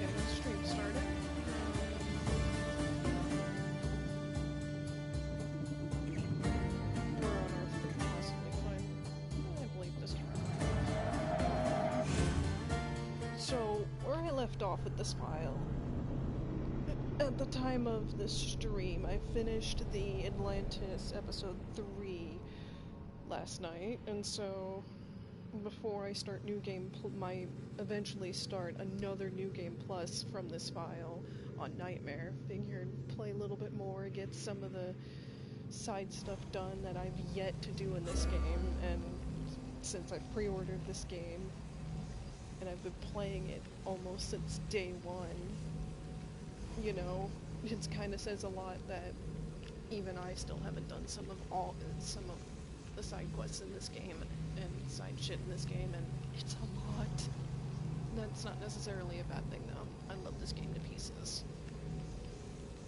get the stream started. We're on our free possibly fine. I believe this one. So, where I left off with this file, at the time of this stream, I finished the Atlantis episode 3 last night, and so before I start New Game eventually start another New Game Plus from this file on Nightmare, figured play a little bit more, get some of the side stuff done that I've yet to do in this game, and since I've pre-ordered this game, and I've been playing it almost since day one, you know, it kind of says a lot that even I still haven't done some of the side quests in this game and side shit in this game, and it's a lot. That's not necessarily a bad thing though. I love this game to pieces.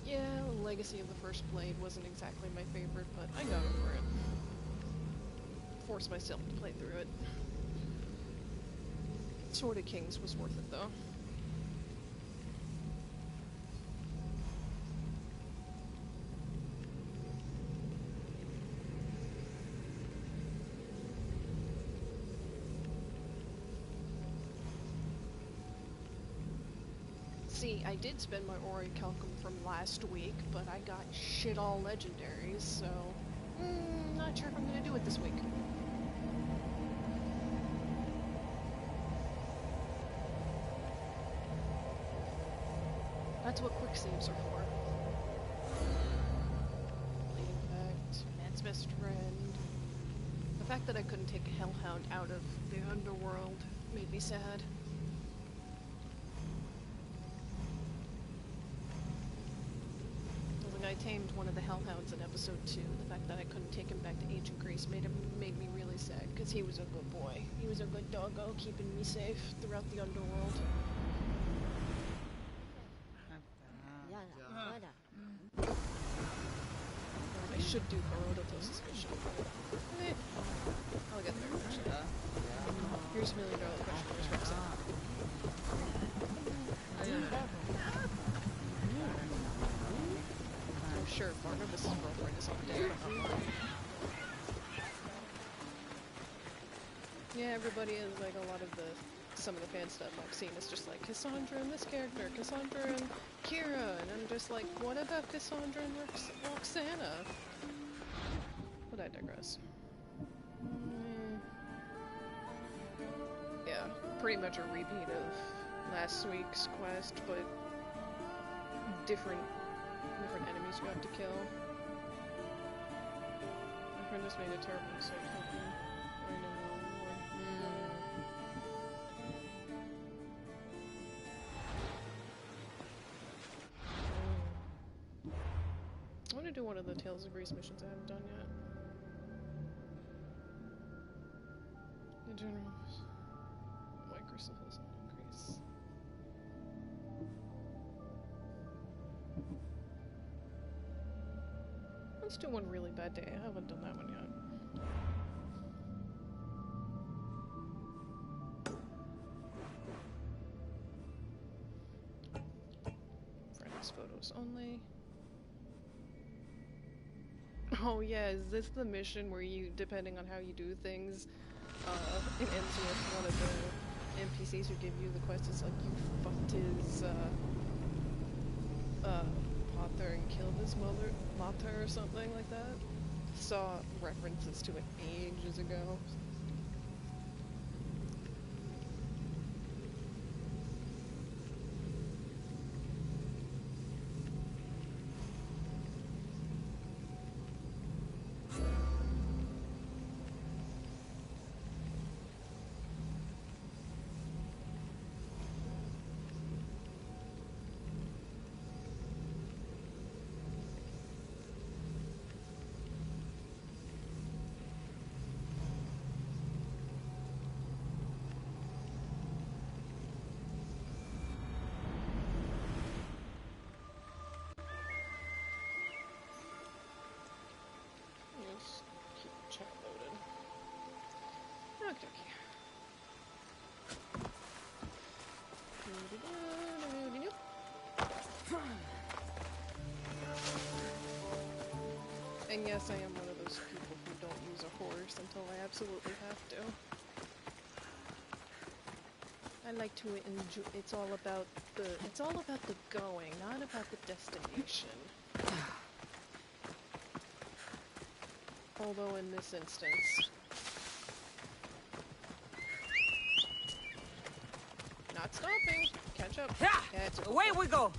Yeah, Legacy of the First Blade wasn't exactly my favorite, but I got over it. Forced myself to play through it. Sword of Kings was worth it though. See, I did spend my Orichalcum from last week, but I got shit all legendaries, so not sure if I'm gonna do it this week. That's what quick saves are for. Bleeding Effect, Man's Best Friend. The fact that I couldn't take a Hellhound out of the underworld made me sad. I tamed one of the Hellhounds in episode 2. The fact that I couldn't take him back to ancient Greece made me really sad, because he was a good boy. He was a good doggo, keeping me safe throughout the underworld. I should do Herodotus' mission. I'll get there eventually. Here's $1 million question, where's Roxanne? Oh sure, Barnabas' girlfriend is on deck, but not mine. Yeah, everybody is like some of the fan stuff I've seen is just like Kassandra and this character, Kassandra and Kira, and I'm just like, what about Kassandra and Roxana? But I digress. Yeah, pretty much a repeat of last week's quest, but different enemies you have to kill. My friend just made a terrible mistake. I know. I want to do one of the Tales of Greece missions I haven't done yet. In general, white crystals increase. Let's do one really bad day. I haven't done that one yet. Friends photos only. Oh yeah, is this the mission where you, depending on how you do things, in NCS, one of the NPCs who give you the quest is like, you fucked his, Potter and killed his mother or something like that? Saw references to it ages ago. Just keep chat loaded. Okay. And yes, I am one of those people who don't use a horse until I absolutely have to. I like to enjoy. It's all about the going, not about the destination. Although in this instance, not stopping. Catch up. Yeah, away we go.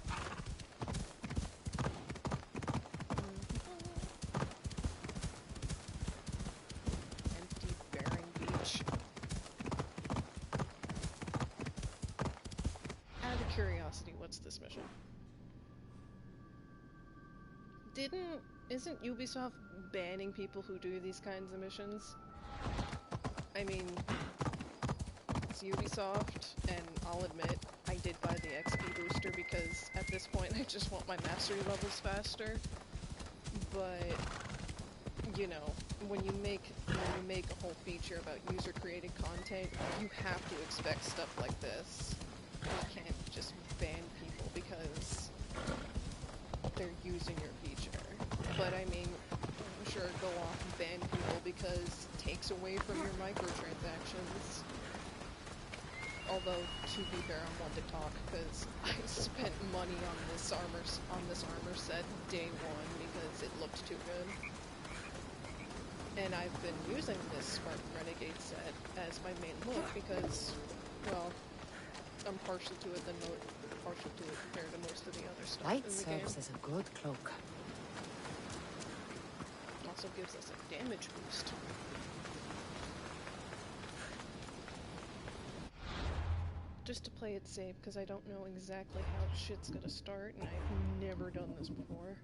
Empty, barren beach. Out of curiosity, what's this mission? Isn't Ubisoft banning people who do these kinds of missions? I mean, it's Ubisoft, and I'll admit, I did buy the XP booster because at this point I just want my mastery levels faster. But, you know, when you make a whole feature about user-created content, you have to expect stuff like this. You can't just ban people because they're using your feature. But I mean, sure, go off and ban people because it takes away from your microtransactions. Although, to be fair, I'm one to talk because I spent money on this armor set day one because it looked too good. And I've been using this Spartan Renegade set as my main look because, well, I'm partial to it compared to most of the other stuff Light in the game. serves as a good cloak. Also gives us a damage boost. Just to play it safe, because I don't know exactly how shit's gonna start, and I've never done this before.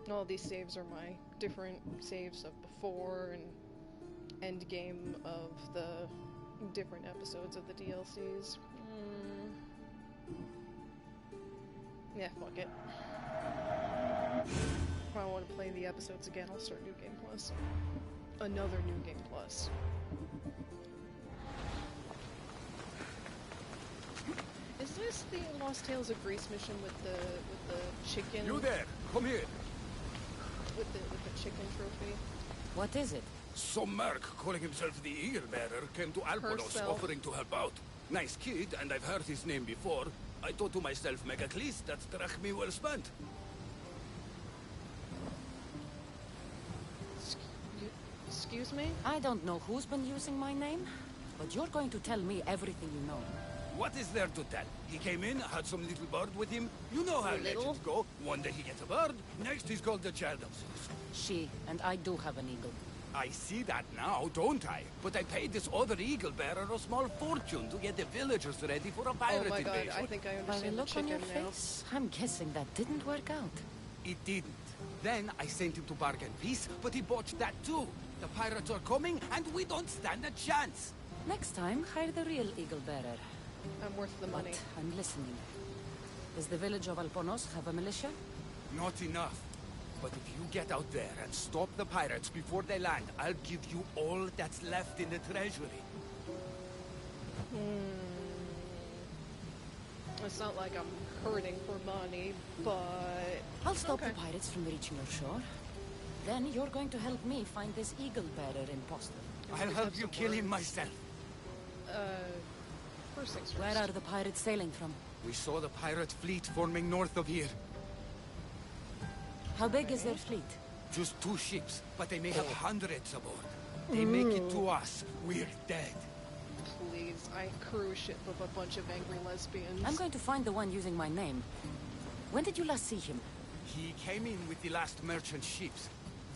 All these saves are my different saves of before and end game of the different episodes of the DLCs. Yeah, fuck it. If I want to play the episodes again, I'll start New Game Plus. Another New Game Plus. Is this the Lost Tales of Greece mission with the chicken? You there? Come here. With the chicken trophy? What is it? Some merc calling himself the Eagle Bearer came to Alponos Herself. offering to help out. Nice kid, and I've heard his name before. I thought to myself, Megacles, that's drachmi well spent. Excuse me? I don't know who's been using my name, but you're going to tell me everything you know. What is there to tell? He came in, had some little bird with him. You know how legends go. One day he gets a bird, next he's called the child of Zeus. She, and I do have an eagle. I see that now, don't I? But I paid this other Eagle Bearer a small fortune to get the villagers ready for a pirate Oh my god, invasion. I think I By the understand the look on chicken your now. face, I'm guessing that didn't work out. It didn't. Then I sent him to bargain peace, but he botched that too. The pirates are coming, and we don't stand a chance. Next time, hire the real eagle bearer. I'm worth the money. But I'm listening. Does the village of Alponos have a militia? Not enough. But if you get out there and stop the pirates before they land, I'll give you all that's left in the treasury. It's not like I'm hurting for money, but... I'll stop Okay. the pirates from reaching your shore. Then you're going to help me find this eagle bearer imposter. I'll help you kill him myself. First things first. Where are the pirates sailing from? We saw the pirate fleet forming north of here. How big is their fleet? Just 2 ships, but they may have hundreds aboard. They make it to us, we're dead. Please, I crew a ship of a bunch of angry lesbians. I'm going to find the one using my name. When did you last see him? He came in with the last merchant ships,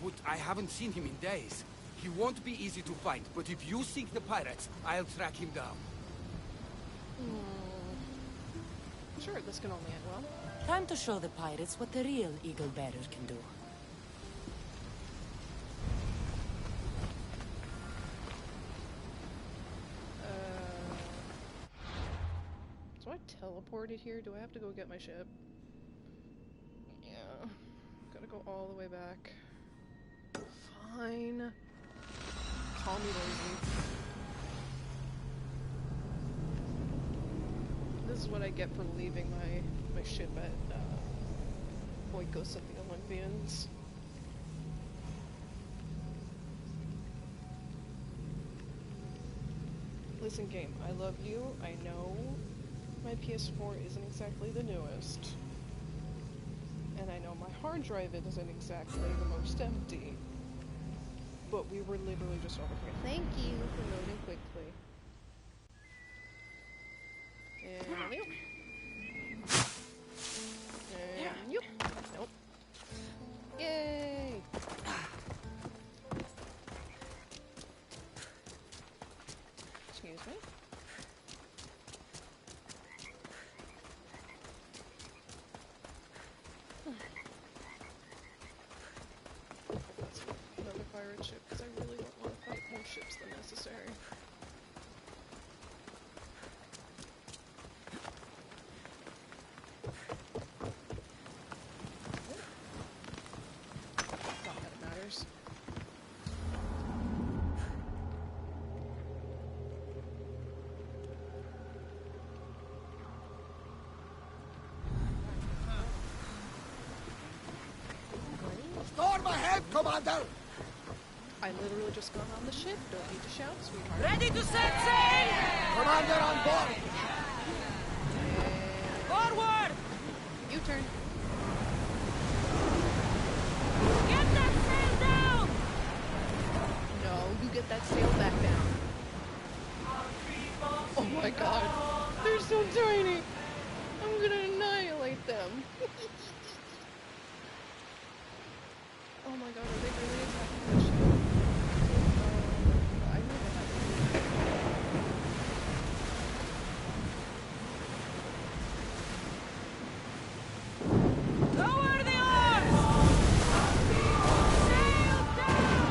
but I haven't seen him in days. He won't be easy to find, but if you sink the pirates, I'll track him down. Sure, this can only end well. Time to show the pirates what the real eagle bearer can do. So I teleported here? Do I have to go get my ship? Yeah. Gotta go all the way back. Fine. Call me lazy. This is what I get for leaving my ship at Oikos of the Olympians. Listen, game, I love you. I know my PS4 isn't exactly the newest. And I know my hard drive isn't exactly the most empty. But we were literally just over here. Thank you for loading quickly. And you. And you. Nope. Yay! Excuse me. That's another pirate ship, because I really don't want to fight more ships than necessary. Not that it matters. Storm ahead, Commander! I literally just got on the ship. Don't need to shout, sweetheart. Ready to set sail! Commander on board! Forward! U-turn. Get that sail down! No, you get that sail back down. Oh my god. They're so tiny. I'm gonna annihilate them. Oh my god, are they really attacking the ship? I know they have. Lower the oars! Sail down!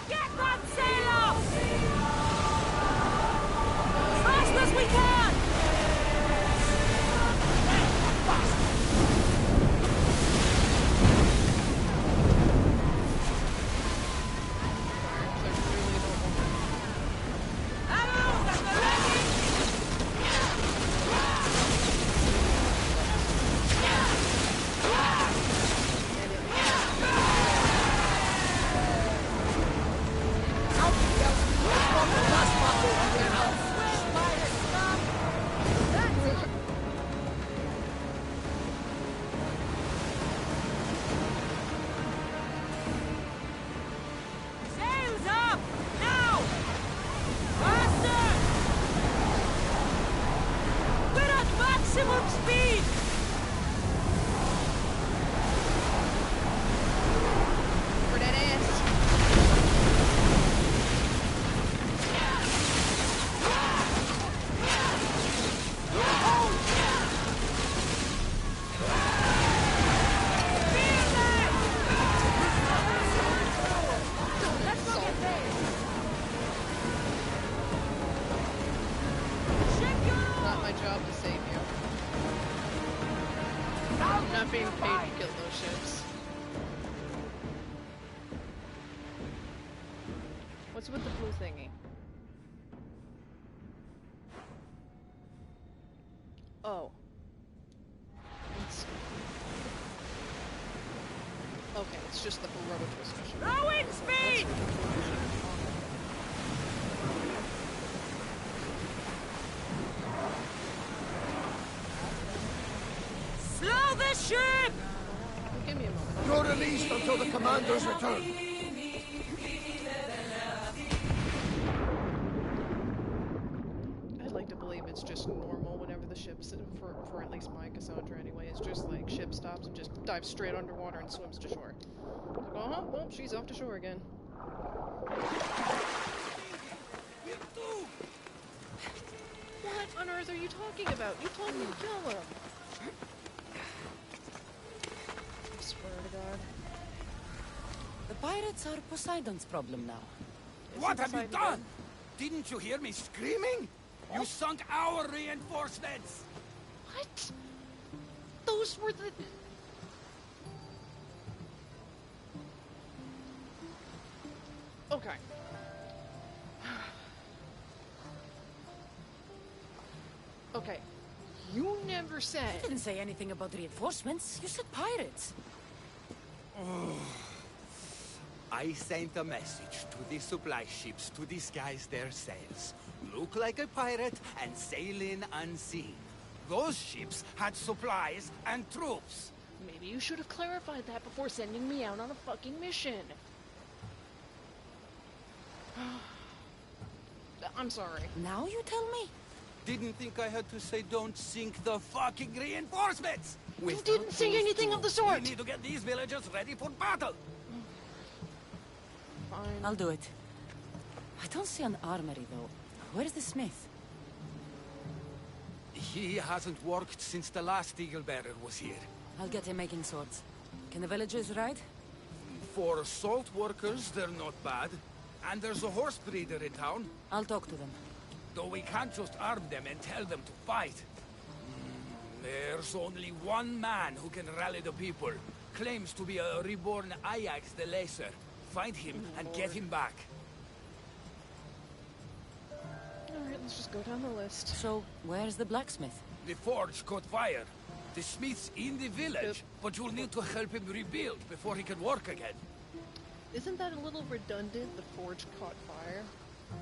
Get that sail up! As fast as we can! I really don't want Arrows at the ready! Sails up! Now! Faster! We're at maximum speed! for that ass. Let's go get there! Shake your Not my job to save you. I'm not being paid to kill those ships. What's with the blue thingy? Oh. It's... Okay, it's just the heroic discussion. Rowing speed! Slow the ship! Give me a moment. You're released until the Commander's return. I'd like to believe it's just normal whenever the ships, for at least my Kassandra anyway, it's just like ship stops and just dives straight underwater and swims to shore. Like, uh-huh, well, she's off to shore again. What on earth are you talking about? You told me to kill him! I swear to God. The pirates are Poseidon's problem now. What have you Poseidon done? dead? Didn't you hear me screaming? You sunk our reinforcements! What? Those were the... Okay. Okay. You never said... You didn't say anything about reinforcements. You said pirates. I sent a message to the supply ships to disguise their sails. Look like a pirate and sail in unseen. Those ships had supplies and troops. Maybe you should have clarified that before sending me out on a fucking mission. I'm sorry. Now you tell me? Didn't think I had to say don't sink the fucking reinforcements! You didn't say anything of the sort! We need to get these villagers ready for battle! Fine. I'll do it. I don't see an armory, though. Where's the smith? He hasn't worked since the last eagle bearer was here. I'll get him making swords. Can the villagers ride? For salt workers, they're not bad. And there's a horse breeder in town. I'll talk to them. Though we can't just arm them and tell them to fight. There's only one man who can rally the people. Claims to be a reborn Ajax the Lesser. Find him and get him back. Alright, let's just go down the list. So, where's the blacksmith? The forge caught fire. The smith's in the village, but you'll need to help him rebuild before he can work again. Isn't that a little redundant? The forge caught fire?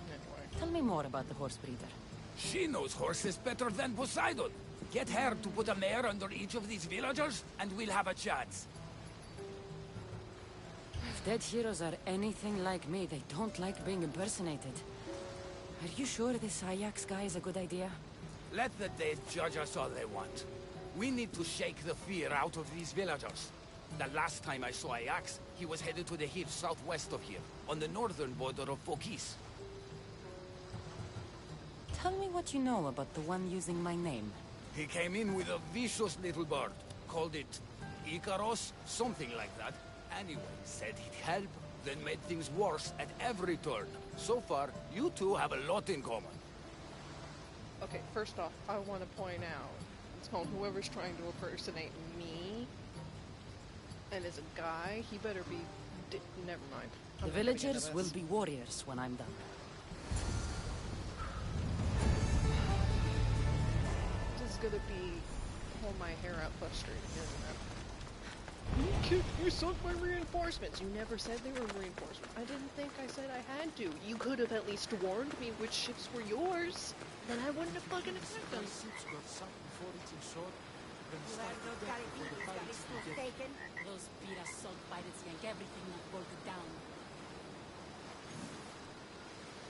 Anyway. Tell me more about the horse breeder. She knows horses better than Poseidon. Get her to put a mare under each of these villagers, and we'll have a chance. If dead heroes are anything like me, they don't like being impersonated. Are you sure this Ajax guy is a good idea? Let the dead judge us all they want. We need to shake the fear out of these villagers. The last time I saw Ajax, he was headed to the hills southwest of here, on the northern border of Phokis. Tell me what you know about the one using my name. He came in with a vicious little bird. Called it Icaros, something like that. Anyway, said he'd help, then made things worse at every turn. So far, you two have a lot in common. Okay, first off, I want to point out, it's called whoever's trying to impersonate me, and is a guy, he better be... never mind. The I'm not gonna get into villagers this. will be warriors when I'm done. This is gonna be pull my hair out frustrated, isn't it? You sunk my reinforcements! You never said they were reinforcements. I didn't think I said I had to. You could have at least warned me which ships were yours. Then I wouldn't have fucking attacked them. Those Pira salt pirates yank everything not bolted down.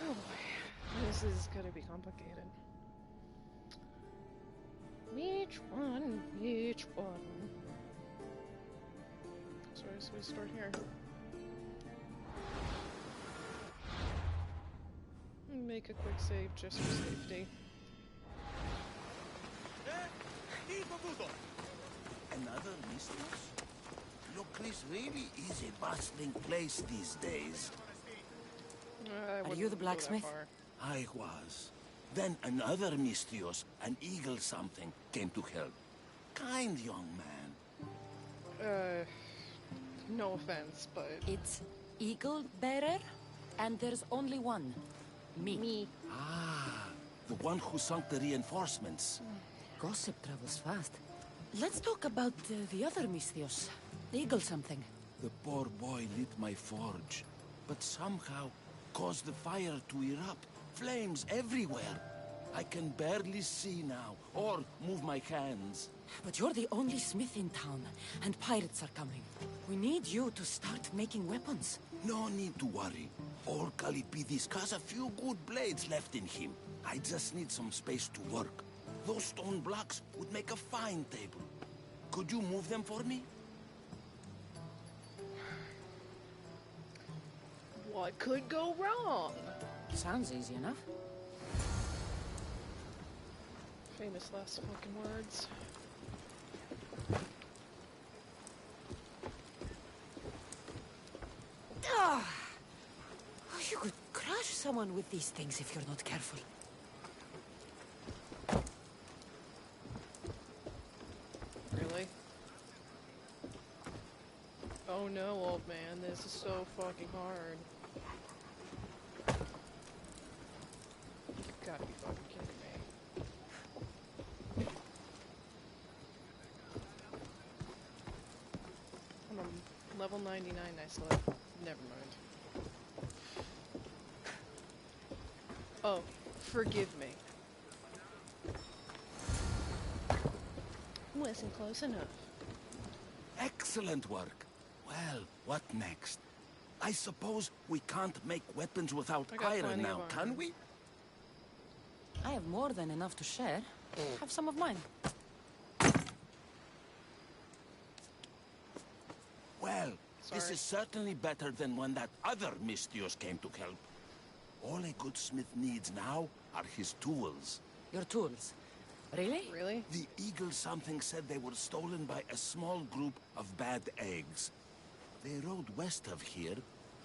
Oh boy. This is gonna be complicated. Which one? Which one? So we start here. Make a quick save just for safety. Another mistress? Look, this really is a bustling place these days. Are you the blacksmith? I was. Then another Mistrios, an eagle something, came to help. Kind young man. No offense, but... It's Eagle Bearer, and there's only one. Me. Ah, the one who sunk the reinforcements. Gossip travels fast. Let's talk about the other Misthios. The Eagle something. The poor boy lit my forge, but somehow caused the fire to erupt. Flames everywhere. I can barely see now, or move my hands. But you're the only smith in town, and pirates are coming. We need you to start making weapons. No need to worry. All Kalipidis has a few good blades left in him. I just need some space to work. Those stone blocks would make a fine table. Could you move them for me? What could go wrong? Sounds easy enough. Famous last fucking words. You could crush someone with these things if you're not careful. Really? Oh no, old man, this is so fucking hard. You gotta be fucking kidding me. Level 99, I still have... Never mind. Oh, forgive me. Wasn't close enough. Excellent work. Well, what next? I suppose we can't make weapons without I got iron plenty now, of can iron. we? I have more than enough to share. Have some of mine. Well, this Sorry. is certainly better than when that other Mystios came to help. All a good smith needs now are his tools. Your tools. Really? Really? The Eagle something said they were stolen by a small group of bad eggs. They rode west of here,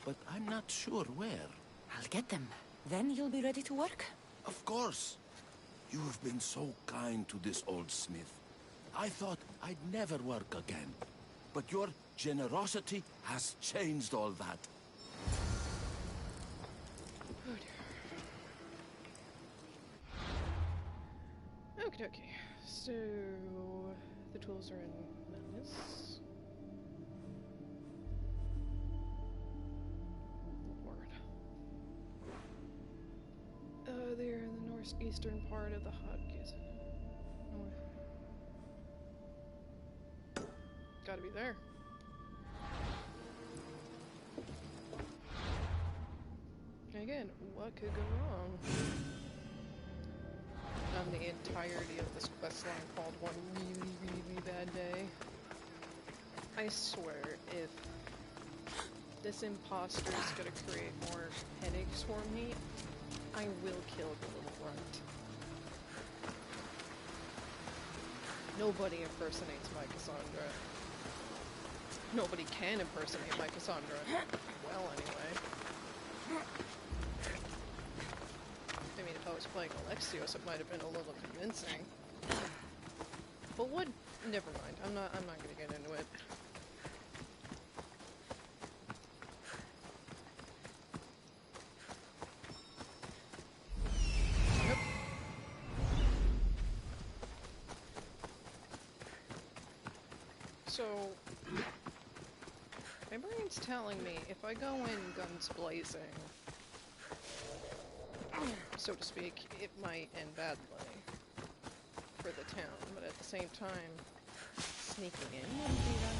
but I'm not sure where. I'll get them. Then you'll be ready to work. Of course. You've been so kind to this old smith. I thought I'd never work again. But your generosity has changed all that. Oh dear. Okie dokie. So, the tools are in this. Lord. They're in the northeastern part of the hut, isn't it? North. Gotta be there. Again, what could go wrong? On the entirety of this questline called One Really, Really Bad Day. I swear, if this imposter is gonna create more headaches for me, I will kill the little runt. Nobody impersonates my Kassandra. Nobody can impersonate my Kassandra. Well, anyway. I mean, if I was playing Alexios, it might have been a little convincing. But what? Never mind. I'm not gonna get into it. Yep. So, my brain's telling me if I go in guns blazing, so to speak, it might end badly for the town, but at the same time, sneaking in wouldn't be that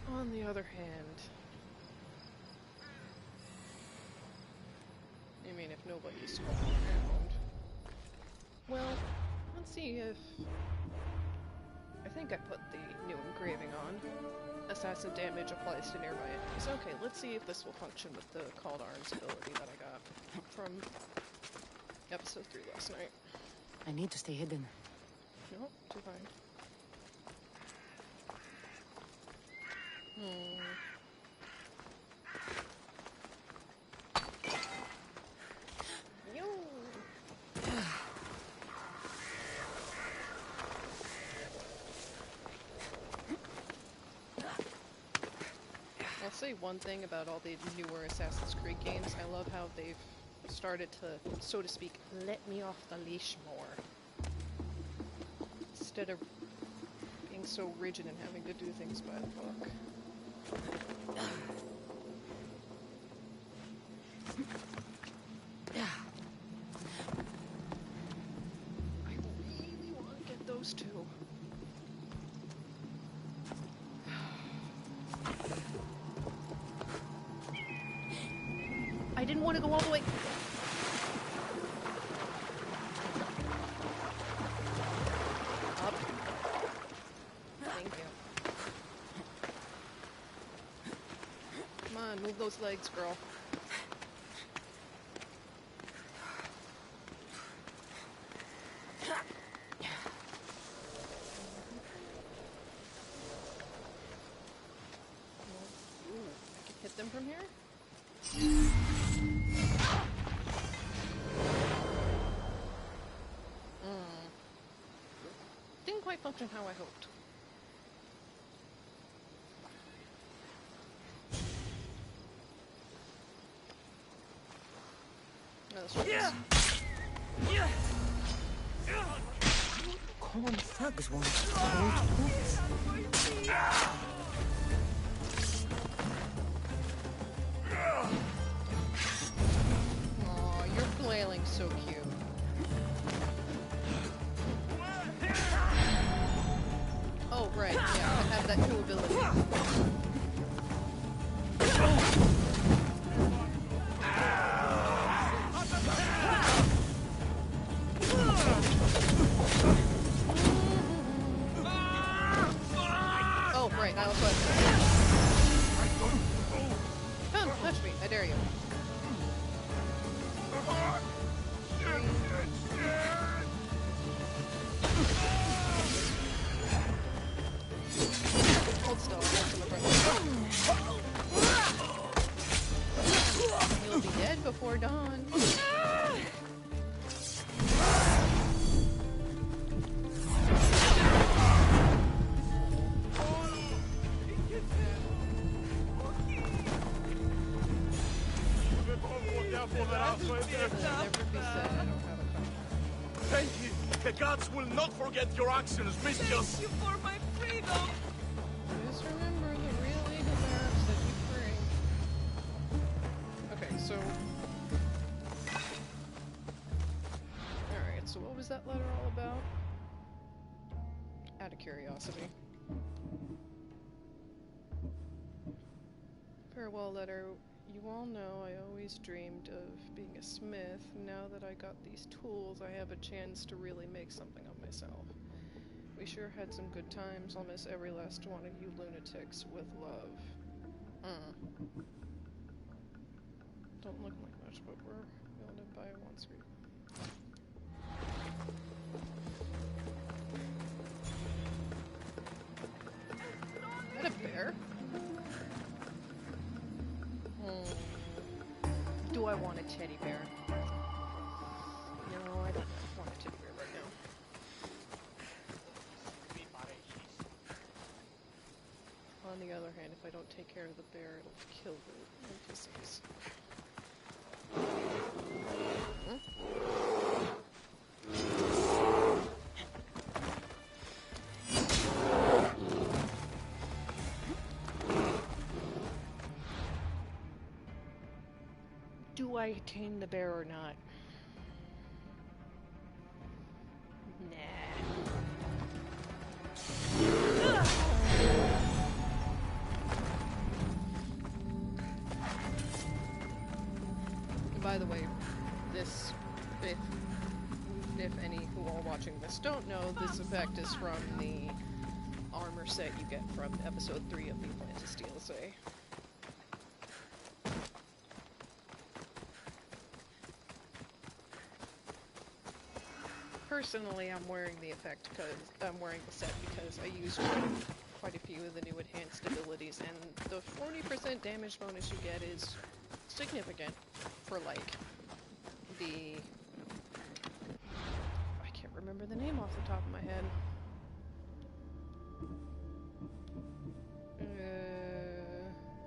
hard. On the other hand, I mean, if nobody's scrolling around, well, let's see if... I think I put the new engraving on. Assassin damage applies to nearby enemies. Okay, let's see if this will function with the Called Arms ability that I got from episode 3 last night. I need to stay hidden. Nope, too fine. Yo! I'll say one thing about all the newer Assassin's Creed games. I love how they've started to, so to speak, let me off the leash more. Instead of being so rigid and having to do things by the book. I really want to get those two. I didn't want to go all the way. Up. Thank you. Come on, move those legs, girl. Ooh, I can hit them from here? Didn't quite function how I hoped. this one. Common thugs won't hold boots. Aw, you're flailing so cute. Oh, right, yeah, I have that new ability. Oh, right, I also have... Come, touch me, I dare you. Hold still, I'll get some of You'll be dead before dawn. Thank you. The gods will not forget your actions, mistress. Thank you for my freedom. Just remember the real evil nerves that you bring. Okay, so... Alright, so what was that letter all about? Out of curiosity. Farewell letter. You all know I always dreamed of being a smith. Now that I got these tools, I have a chance to really make something of myself. We sure had some good times. I'll miss every last one of you lunatics. With love. Don't look like much, but we'll live by it once we... Is that a bear? Do I want a teddy bear? No, I don't want a teddy bear right now. On the other hand, if I don't take care of the bear, it'll kill the NPCs. Do I tame the bear or not? Nah. And by the way, this, if any who are watching this don't know, this effect is from the armor set you get from episode 3 of the Atlantis DLC. Personally, I'm wearing the effect because I'm wearing the set because I use quite a few of the new enhanced abilities, and the 40% damage bonus you get is significant for like the... I can't remember the name off the top of my head.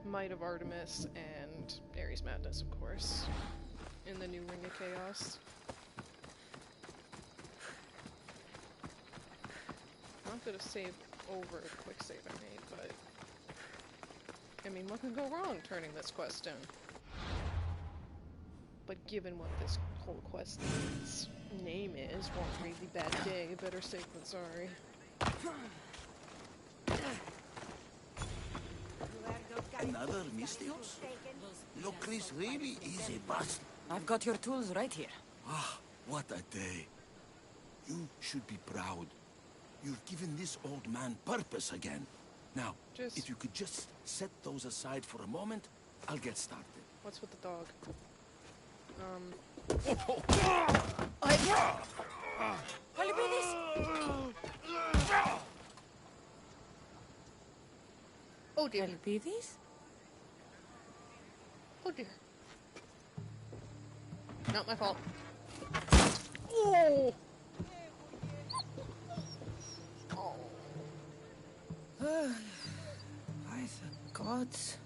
Might of Artemis and Ares Madness, of course, in the new Ring of Chaos. Not gonna save over a quick save I made, but I mean, what can go wrong turning this quest in? But given what this whole quest's name is, won't really bad day, better safe than sorry. Another Mystios? Look, Chris really is a bust. I've got your tools right here. Ah, what a day. You should be proud. You've given this old man purpose again. Now, if you could just set those aside for a moment, I'll get started. What's with the dog? Oh dear. Alpides? Oh dear. Not my fault. Oh! By the gods.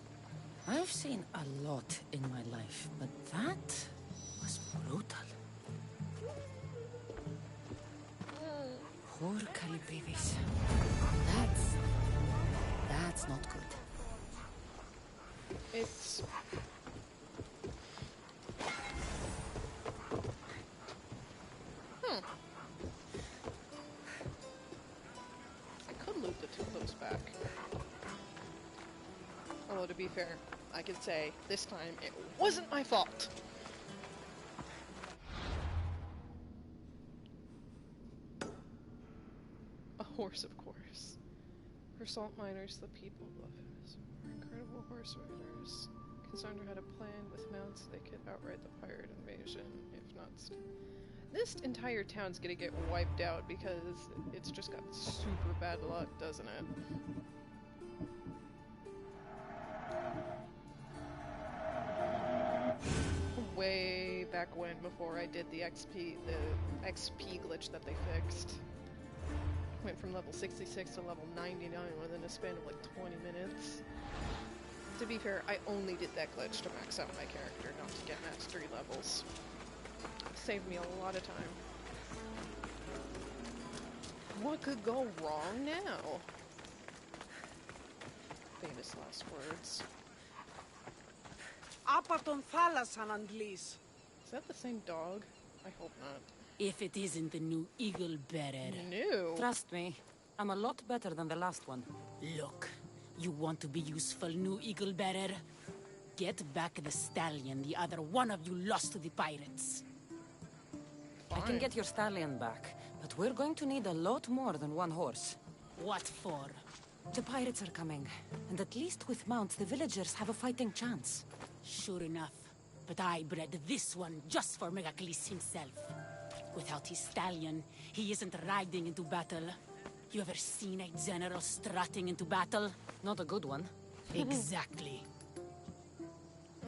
I've seen a lot in my life, but that was brutal. Poor Calipidis. That's not good. It's... I could loot the two of those back. Although, to be fair, I could say, this time, it wasn't my fault! A horse, of course. For salt miners, the people of his were incredible horse riders. Kassandra had a plan with mounts so they could outright the pirate invasion, if not This entire town's gonna get wiped out because it's just got super bad luck, doesn't it? Way back when, before I did the XP glitch that they fixed. Went from level 66 to level 99 within a span of like 20 minutes. To be fair, I only did that glitch to max out my character, not to get mastery levels. Saved me a lot of time. What could go wrong now? Famous last words. Apaton thalasan andlis. Is that the same dog? I hope not. If it isn't the new eagle bearer. New? Trust me, I'm a lot better than the last one. Look, you want to be useful, new eagle bearer? Get back the stallion the other one of you lost to the pirates. Fine. I can get your stallion back, but we're going to need a lot more than one horse. What for? The pirates are coming, and at least with mounts, the villagers have a fighting chance. Sure enough, but I bred this one just for Megacles himself. Without his stallion, he isn't riding into battle. You ever seen a general strutting into battle? Not a good one. Exactly.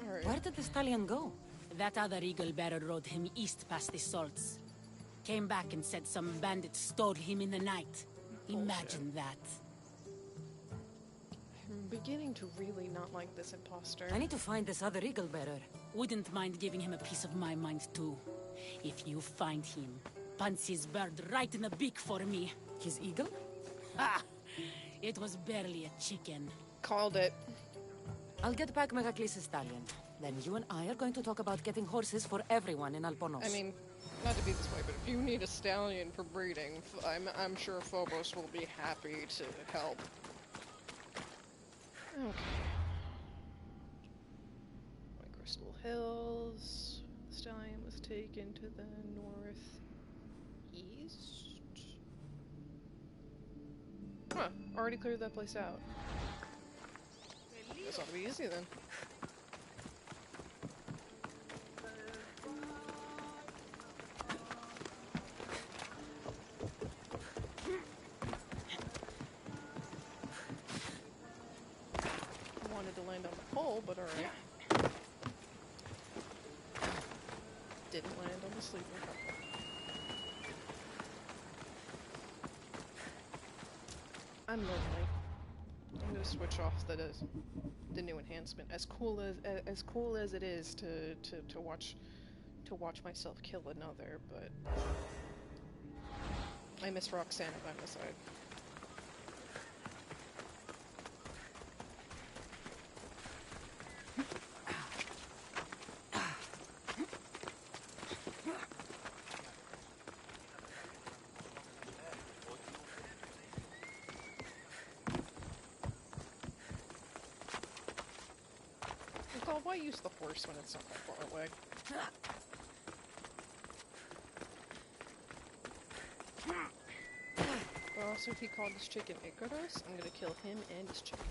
Alright. Where did the stallion go? That other eagle bearer rode him east past the salts. Came back and said some bandits stole him in the night. Imagine that. I'm beginning to really not like this imposter. I need to find this other eagle bearer. Wouldn't mind giving him a piece of my mind too. If you find him, punch his bird right in the beak for me. His eagle? Ha! It was barely a chicken. Called it. I'll get back Megacles' stallion. Then you and I are going to talk about getting horses for everyone in Alponos. I mean, not to be this way, but if you need a stallion for breeding, I'm sure Phobos will be happy to help. Okay. Crystal Hills. The stallion was taken to the northeast. Huh, already cleared that place out. This ought to be easy then. Wanted to land on the pole, but alright. Didn't land on the sleeper. I'm lonely. I'm gonna switch off the new enhancement. As cool as it is to watch myself kill another, but I miss Roxanne by my side. Oh, why use the horse when it's not that far away? But also, if he called his chicken Icarus, I'm gonna kill him and his chicken.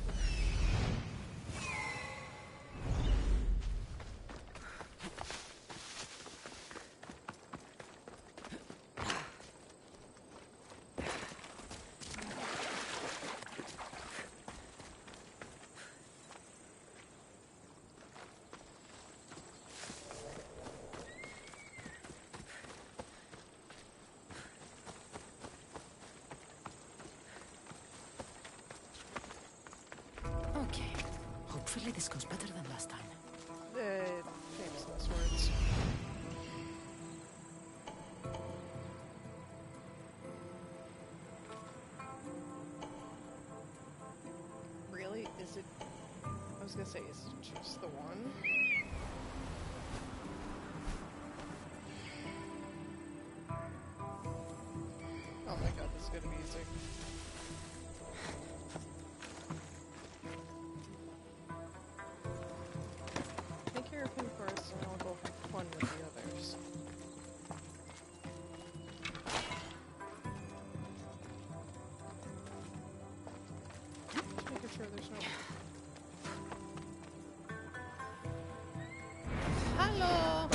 Okay. Hopefully this goes better than last time. Famous last words. Is it... I was gonna say, is it just the one? Oh my god, this is gonna be easy. Take care of him first, and I'll go have fun with the others. Just making sure there's no... Hello!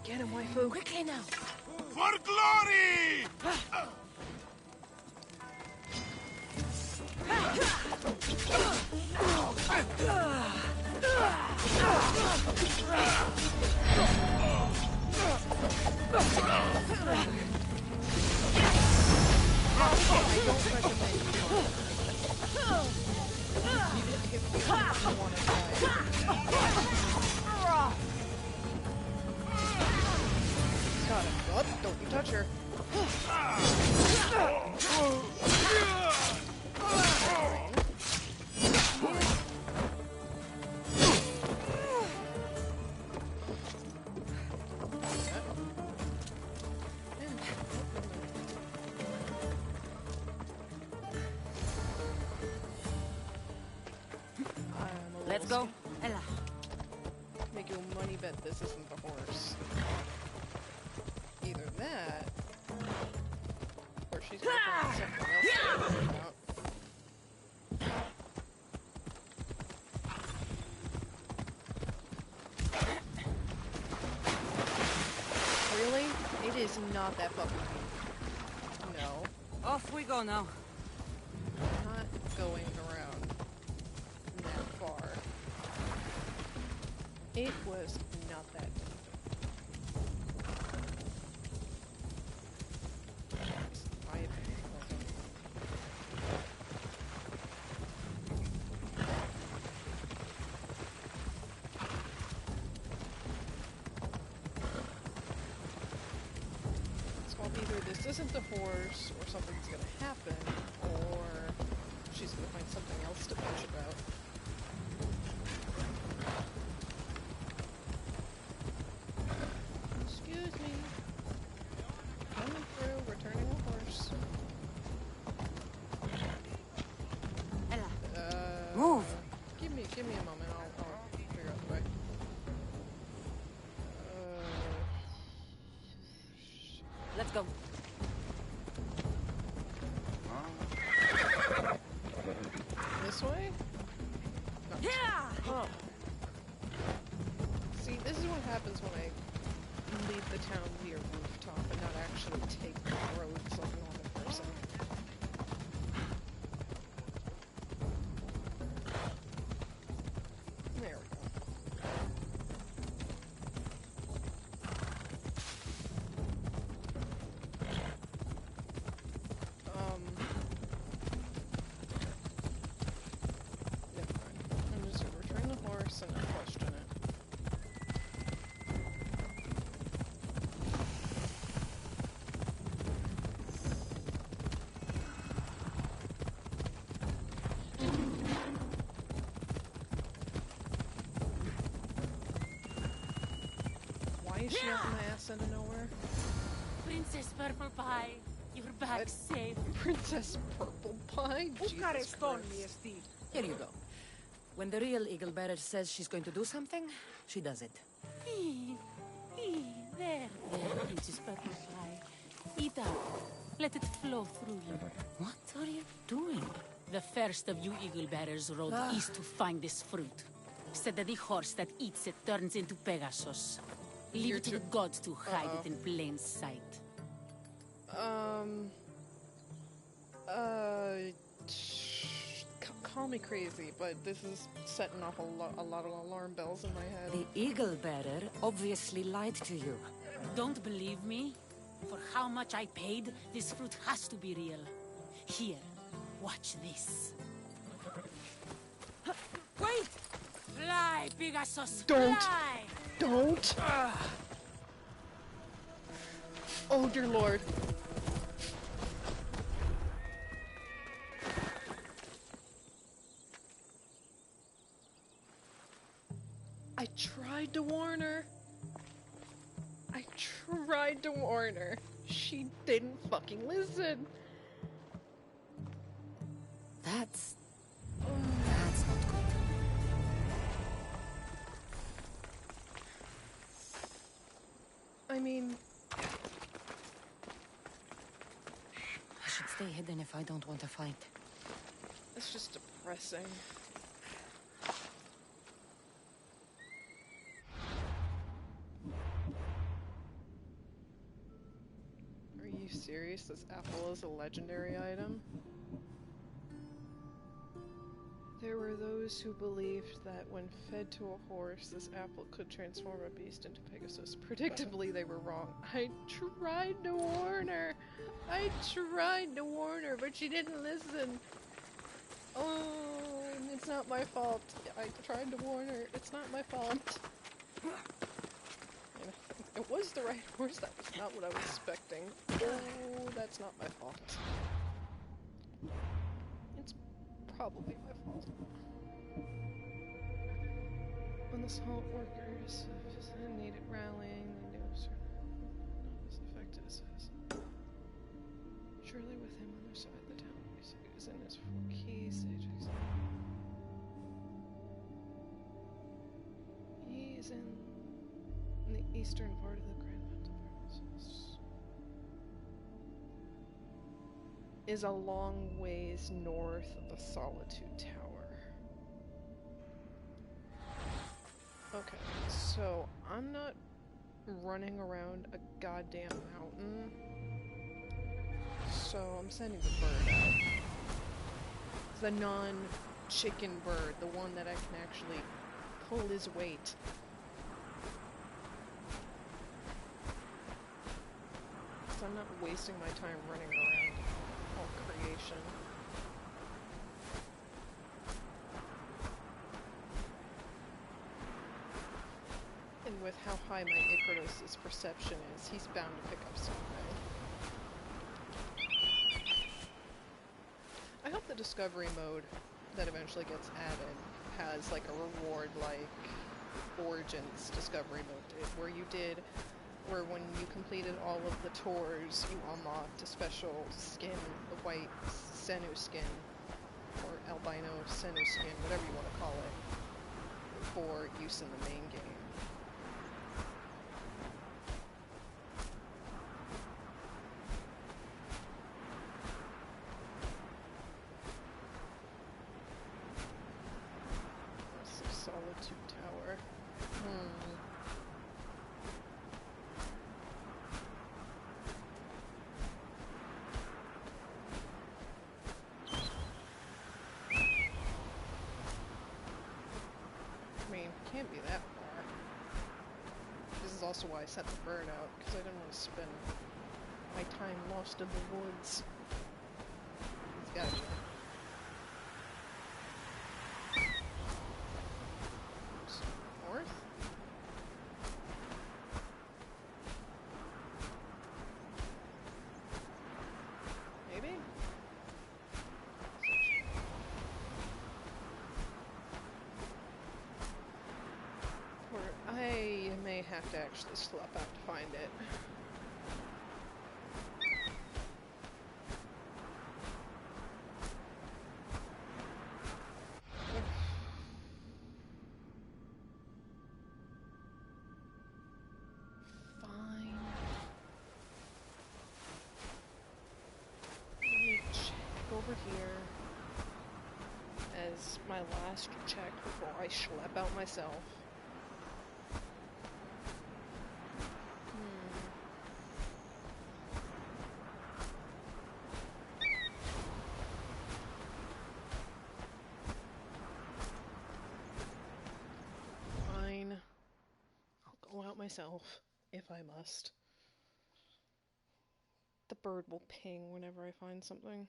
Get him, waifu! Quickly now! For glory! Got it. What? Don't you touch her. Let's go. Ella. Make you a money bet this isn't the horse. Either that, or she's gonna find something else to worry about. Really? It is not that fucking deep. No. Off we go now. I'm not going around that far. It was not that deep. My opinion wasn't. So either this isn't the horse, or something's gonna happen, or she's gonna find something else to bitch about. Excuse me. Coming through, returning a horse. Ella. Move. Give me a moment. I'll figure out the way. Let's go. This way? No. Yeah. Oh. See, this is what happens when I leave the town via rooftop and not actually take the roads like a normal person. There we go. Never mind. I'm just gonna return the horse and not question it. Why is she out in the ass out of nowhere? Princess Purple Pie, you're back What? safe. Princess Purple Pie? Jesus Christ. Here you go. When the real Eagle Bearer says she's going to do something, she does it. There, Princess Purple Pie. Eat up. Let it flow through you. What are you doing? The first of you Eagle Bearers rode east to find this fruit. Said that the horse that eats it turns into Pegasus. Leave You're it to the gods to hide it in plain sight. Call me crazy, but this is setting off a lot of alarm bells in my head. The Eagle Bearer obviously lied to you. Don't believe me? For how much I paid, this fruit has to be real. Here, watch this. Wait! Fly, Pegasus! Don't. Fly! Don't! Oh dear lord. I tried to warn her. I tried to warn her. She didn't fucking listen. That's not good. I mean, I should stay hidden if I don't want to fight. it's just depressing. Are you serious? This apple is a legendary item? There were those who believed that when fed to a horse, this apple could transform a beast into Pegasus. Predictably, they were wrong. I tried to warn her. I tried to warn her, but she didn't listen. Oh, it's not my fault. I tried to warn her. It's not my fault. It was the right horse. That was not what I was expecting. Oh, that's not my fault. It's probably my fault. When the salt workers needed rallying, they knew certain not as effective as his. Surely with him on their side, the town is in his 4 key stages. He is in the eastern part of the Grand Mountain Provinces. Is a long ways north of the Solitude Tower. Okay, so I'm not running around a goddamn mountain. So I'm sending the bird out. The non-chicken bird, the one that I can actually pull his weight. So I'm not wasting my time running around all creation. And with how high my Icarus' perception is, he's bound to pick up something. I hope the discovery mode that eventually gets added has like a reward like Origins discovery mode did, where when you completed all of the tours, you unlocked a special skin, the white Senu skin, or albino Senu skin, whatever you want to call it, for use in the main game. Solitude Tower. I mean, can't be that far. This is also why I sent the bird out, because I didn't want to spend my time lost in the woods. It's gotta be there. North? Maybe? Or I may have to actually slap out to find it. Over here as my last check before I schlep out myself. Fine. I'll go out myself if I must. The bird will ping whenever I find something.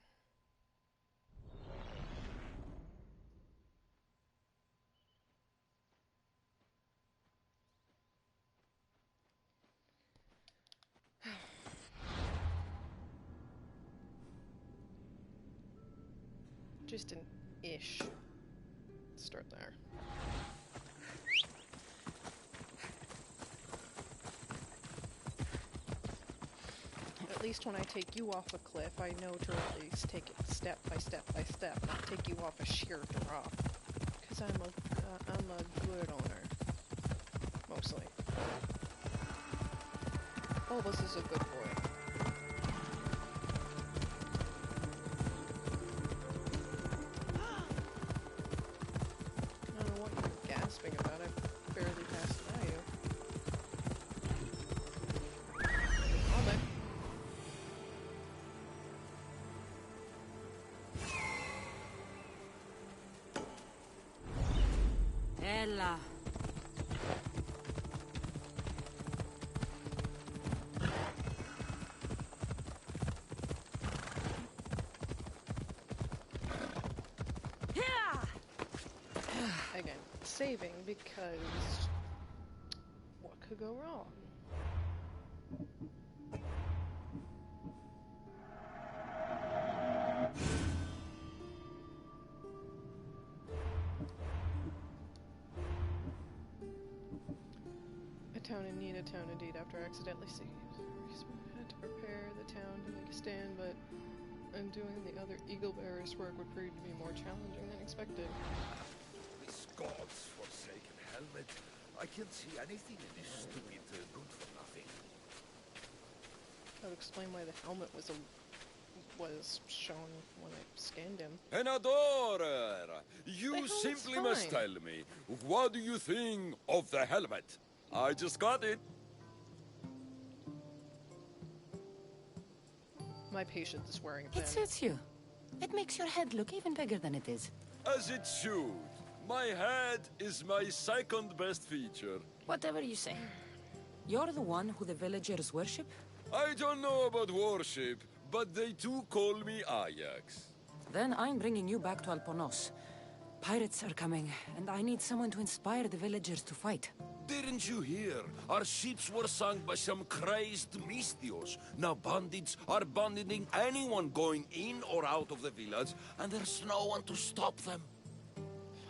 Just an ish. Let's start there. least when I take you off a cliff, I know to at least take it step by step by step, not take you off a sheer drop. Because I'm a good owner. Mostly. Bulbous is a good boy. I don't know what you're gasping about. I barely passed by you. All day. Ella. Again, saving because what could go wrong? A town in need, a town indeed, after accidentally seeing had to prepare the town to make a stand, but undoing the other eagle bearers' work would prove to be more challenging than expected. This god's forsaken helmet. I can't see anything in this stupid good for nothing. That would explain why the helmet was shown when I scanned him. An adorer! You helmet's simply must fine. tell me, what do you think of the helmet? I just got it. My patience is wearing thin. It suits you. It makes your head look even bigger than it is. As it should. My head is my second best feature. Whatever you say. You're the one who the villagers worship? I don't know about worship, but they do call me Ajax. Then I'm bringing you back to Alponos. Pirates are coming, and I need someone to inspire the villagers to fight. Didn't you hear? Our ships were sunk by some crazed Mystios. Now bandits are banditing anyone going in or out of the village, and there's no one to stop them.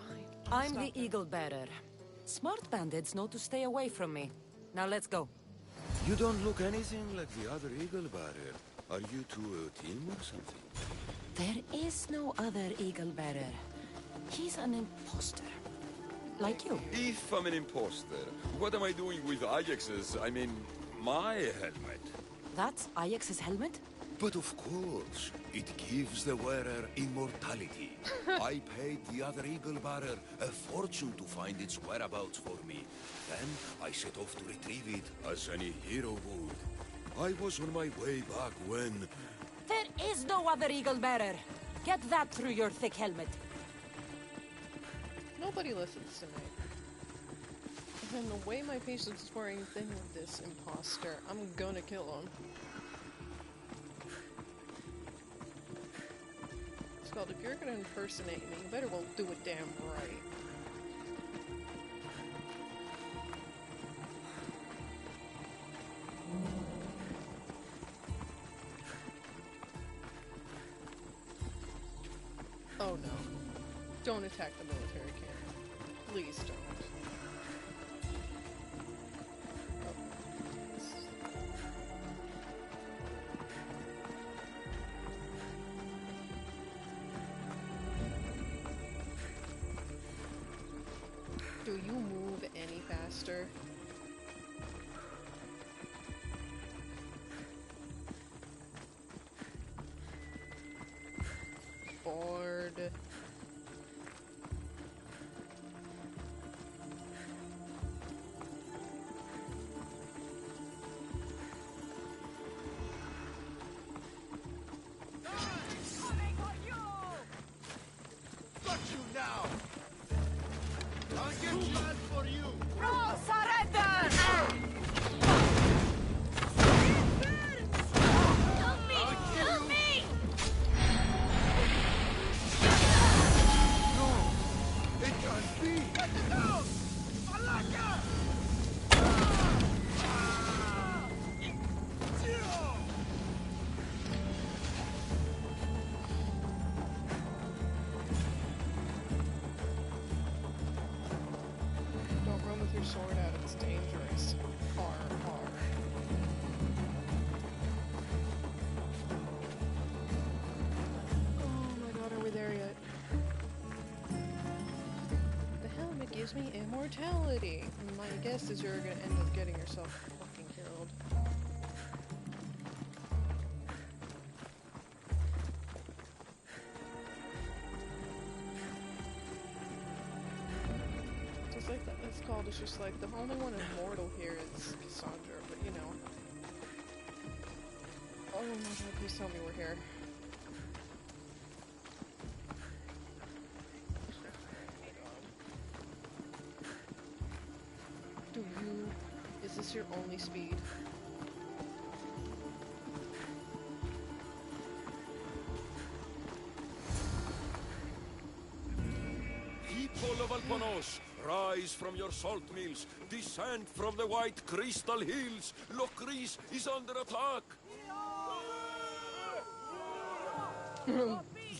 Fine. I'm Stop the it. eagle bearer. Smart bandits know to stay away from me. Now let's go. You don't look anything like the other eagle bearer. Are you two a team or something? There is no other eagle bearer. He's an imposter. Like you. If I'm an imposter, what am I doing with Ajax's, my helmet? That's Ajax's helmet? But of course, it gives the wearer immortality. I paid the other eagle bearer a fortune to find its whereabouts for me. Then I set off to retrieve it as any hero would. I was on my way back when... There is no other eagle bearer. Get that through your thick helmet. Nobody listens to me. And the way my patience is wearing thin with this imposter, I'm gonna kill him. Scald, if you're gonna impersonate me, you better well do it damn right. Oh no. Don't attack the military camp. Please don't. Do you move any faster? Bored. Got you now! I'll get blood for you! It can't be! Get it down! Malaka! Don't run with your sword out, it's dangerous. Har, har. gives me immortality. My guess is you're gonna end up getting yourself fucking killed. Just like that, it's called. It's just like the only one immortal here is Kassandra, but you know. Oh my god, please tell me we're here. Is this your only speed? People of Alpanos, rise from your salt mills, descend from the white crystal hills. Lokris is under attack.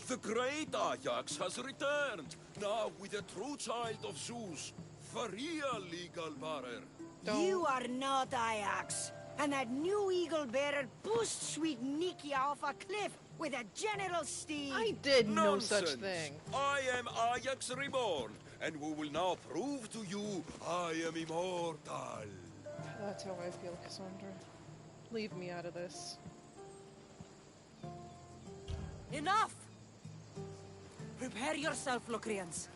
The great Ajax has returned, now with the true child of Zeus, for real legal bearer. You are not Ajax, and that new eagle bearer pushed sweet Nikia off a cliff with a general steed. I did no Nonsense. such thing. I am Ajax reborn, and we will now prove to you I am immortal. That's how I feel, Kassandra. Leave me out of this. Enough! Prepare yourself, Locrians.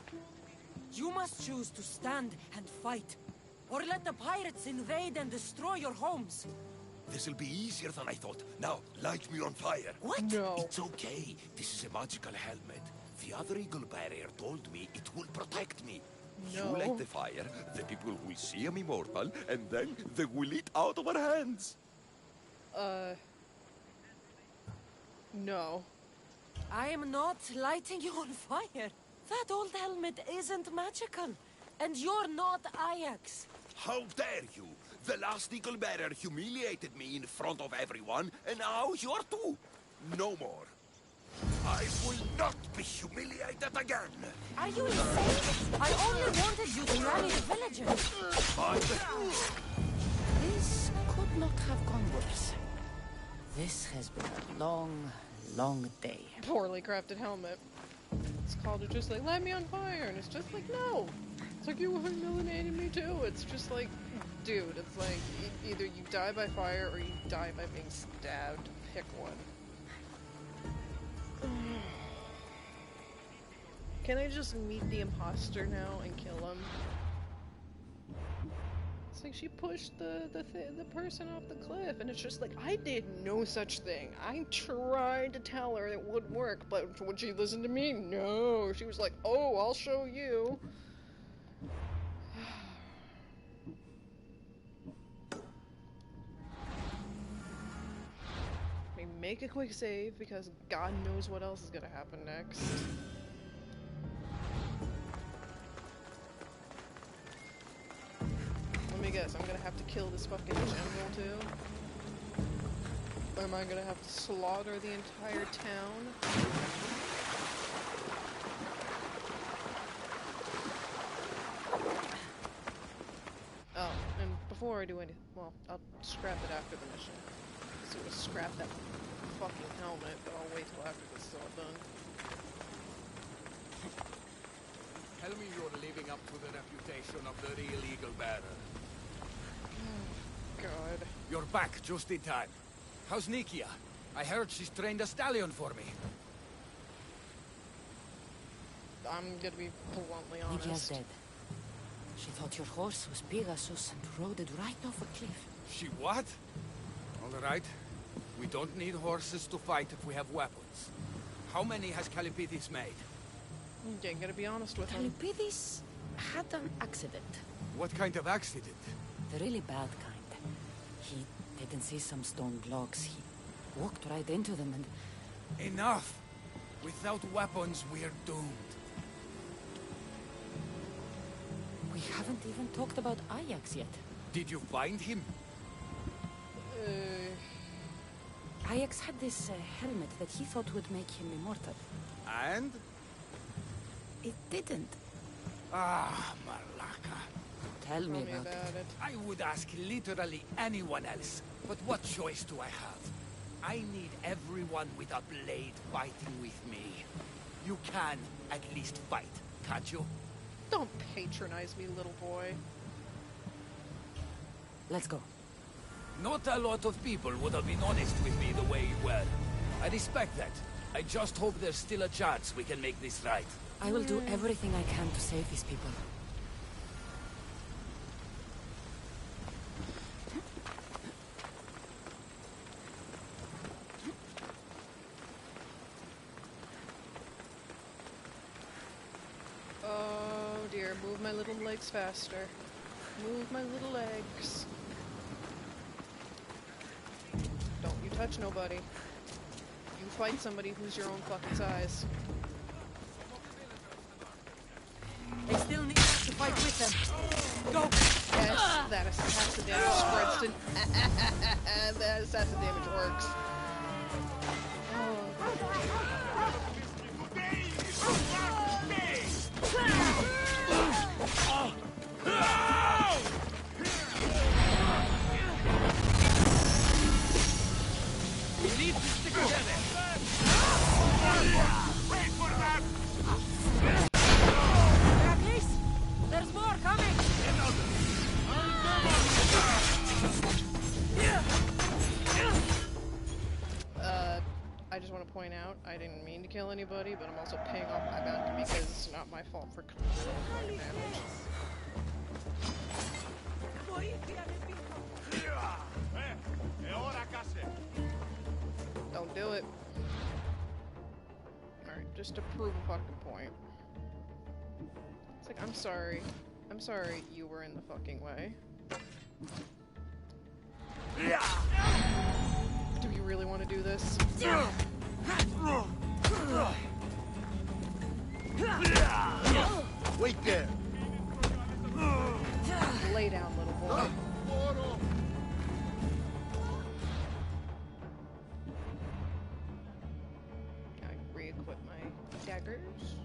You must choose to stand and fight, or let the pirates invade and destroy your homes. This'll be easier than I thought. Now, light me on fire. What? No. It's okay. This is a magical helmet. The other eagle barrier told me it will protect me. No. You light the fire, the people will see I'm immortal, and then they will eat out of our hands. No. I am not lighting you on fire. That old helmet isn't magical. And you're not Ajax. How dare you? The last eagle bearer humiliated me in front of everyone, and now you're too. No more. I will not be humiliated again. Are you insane? I only wanted you to rally the villagers. This could not have gone worse. This has been a long, long day. Poorly crafted helmet. It's called it just like, light me on fire, and it's just like, no. It's like, you humiliated me too. It's just like, dude, it's like, either you die by fire or you die by being stabbed. Pick one. Can I just meet the imposter now and kill him? It's like she pushed the person off the cliff, and it's just like, I did no such thing. I tried to tell her it would work, but would she listen to me? No. She was like, oh, I'll show you. Make a quick save, because God knows what else is gonna happen next. Let me guess, I'm gonna have to kill this fucking general too? Or am I gonna have to slaughter the entire town? Oh, and before I do anything, well, I'll scrap it after the mission. So we'll scrap that fucking helmet, but I'll wait till after this is all done. Tell me you're living up to the reputation of the real eagle bearer. Oh, God. You're back just in time. How's Nikia? I heard she's trained a stallion for me. I'm gonna be bluntly honest. Nikia's dead. She thought your horse was Pegasus and rode it right off a cliff. She what? All right. We don't need horses to fight if we have weapons. How many has Kallipides made? Yeah, gotta be honest with him. Kallipides had an accident. What kind of accident? The really bad kind. He didn't see some stone blocks. He walked right into them and... Enough! Without weapons, we're doomed. We haven't even talked about Ajax yet. Did you find him? Ajax had this helmet that he thought would make him immortal. And? It didn't. Ah, Malaka. Tell me Tell me about it. I would ask literally anyone else, but what choice do I have? I need everyone with a blade fighting with me. You can at least fight, can't you? Don't patronize me, little boy. Let's go. Not a lot of people would have been honest with me the way you were. I respect that. I just hope there's still a chance we can make this right. I will do everything I can to save these people. Oh dear, move my little legs faster. Move my little legs. Don't you touch nobody. You fight somebody who's your own fucking size. I still need to fight with them. Go! Yes, that assassin damage spreads to... that assassin damage works. We need to stick together. Wait for that! Heracles, there's more coming! I just want to point out, I didn't mean to kill anybody, but I'm also paying off my bounty because it's not my fault for controlling damage. Don't do it. Alright, just to prove a fucking point. It's like, I'm sorry. I'm sorry you were in the fucking way. Do you really want to do this? Wait there! Lay down, little boy. I re-equip my daggers.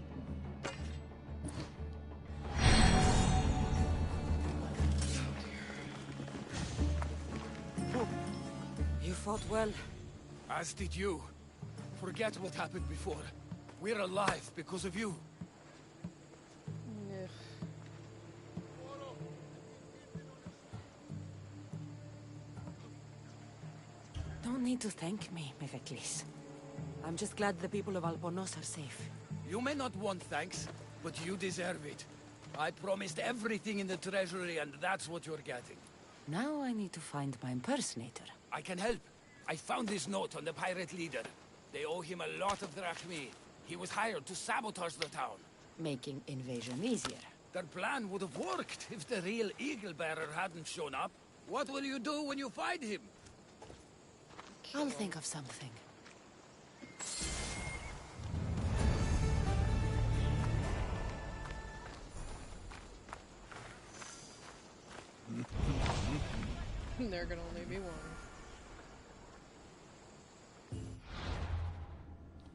You fought well. As did you. Forget what happened before. We're alive because of you. Ugh. Don't need to thank me, Megacles. I'm just glad the people of Albornoz are safe. You may not want thanks, but you deserve it. I promised everything in the treasury, and that's what you're getting. Now I need to find my impersonator. I can help. I found this note on the pirate leader. They owe him a lot of drachmi. He was hired to sabotage the town. Making invasion easier. Their plan would have worked if the real Eagle-Bearer hadn't shown up. What will you do when you find him? I'll think of something. There can only be one.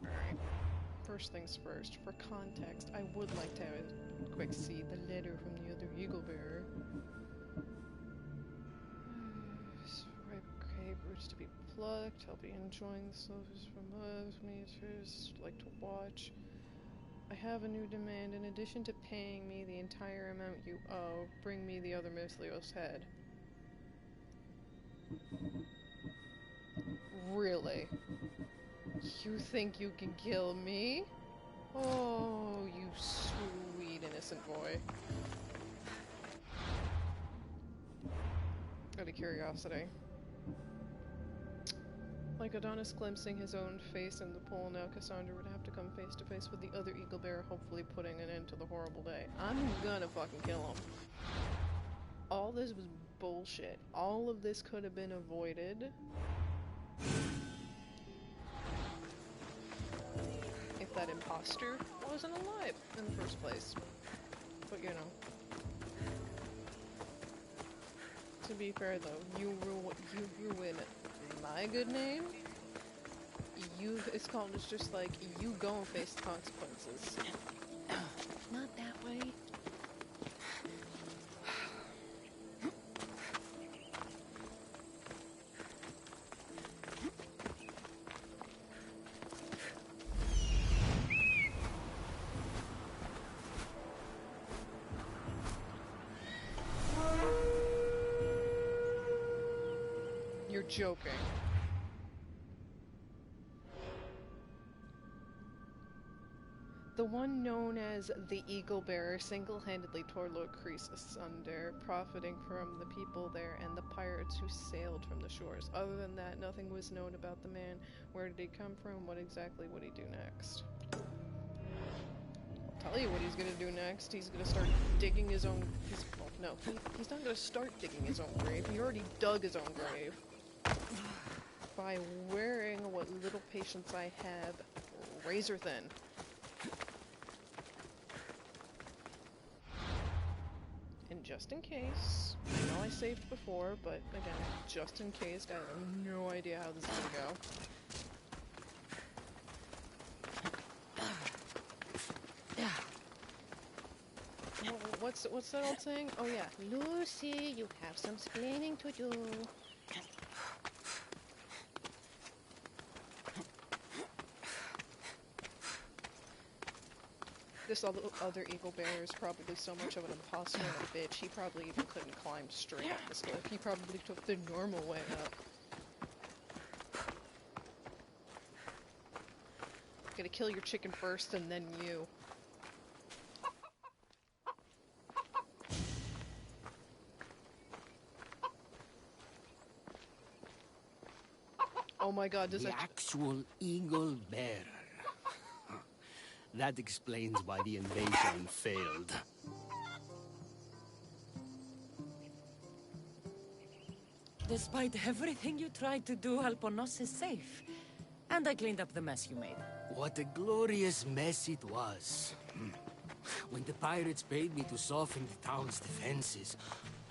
Alright. First things first, for context, I would like to have a quick see the letter from the other Eagle Bearer. Ripe roots to be plucked. I'll be enjoying the service from us. Meters like to watch. I have a new demand. In addition to paying me the entire amount you owe, bring me the other Mislios head. Really? You think you can kill me? Oh, you sweet innocent boy. Out of curiosity. Like Adonis glimpsing his own face in the pool, now Kassandra would have to come face to face with the other Eagle Bearer, hopefully putting an end to the horrible day. I'm gonna fucking kill him. All this was bullshit. All of this could have been avoided if that imposter wasn't alive in the first place. But you know. To be fair though, you ruin my good name. It's just like, you go and face the consequences. Not that way. You're joking. The one known as the Eagle Bearer single-handedly tore Creed asunder, profiting from the people there and the pirates who sailed from the shores. Other than that, nothing was known about the man. Where did he come from? What exactly would he do next? I'll tell you what he's gonna do next. He's gonna start digging his own... he's not gonna start digging his own grave. He already dug his own grave. By wearing what little patience I have, razor thin. And just in case, I know I saved before, but again, just in case, I have no idea how this is gonna go. What's that old saying? Oh yeah, Lucy, you have some explaining to do. This other eagle bearer is probably so much of an imposter and a bitch, he probably even couldn't climb straight up this cliff. He probably took the normal way up. Gotta kill your chicken first and then you. Oh my god, does the actual eagle bearer. That explains why the invasion failed. Despite everything you tried to do, Alponos is safe. And I cleaned up the mess you made. What a glorious mess it was. When the pirates paid me to soften the town's defenses,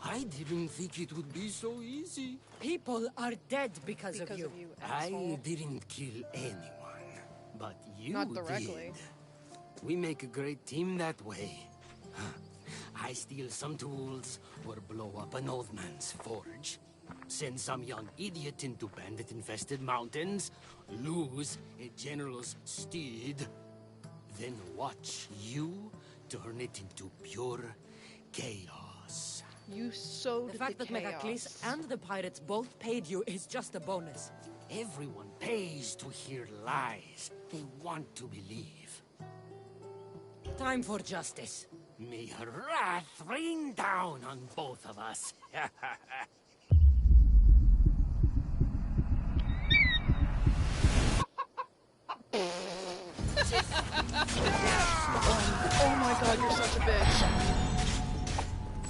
I didn't think it would be so easy. People are dead because of you. I didn't kill anyone, but you Not directly. did. We make a great team that way. I steal some tools or blow up an old man's forge. Send some young idiot into bandit-infested mountains. Lose a general's steed. Then watch you turn it into pure chaos. You sowed the fact that chaos. Megacles and the pirates both paid you is just a bonus. Everyone pays to hear lies. They want to believe. Time for justice. May her wrath rain down on both of us. Oh my god, you're such a bitch.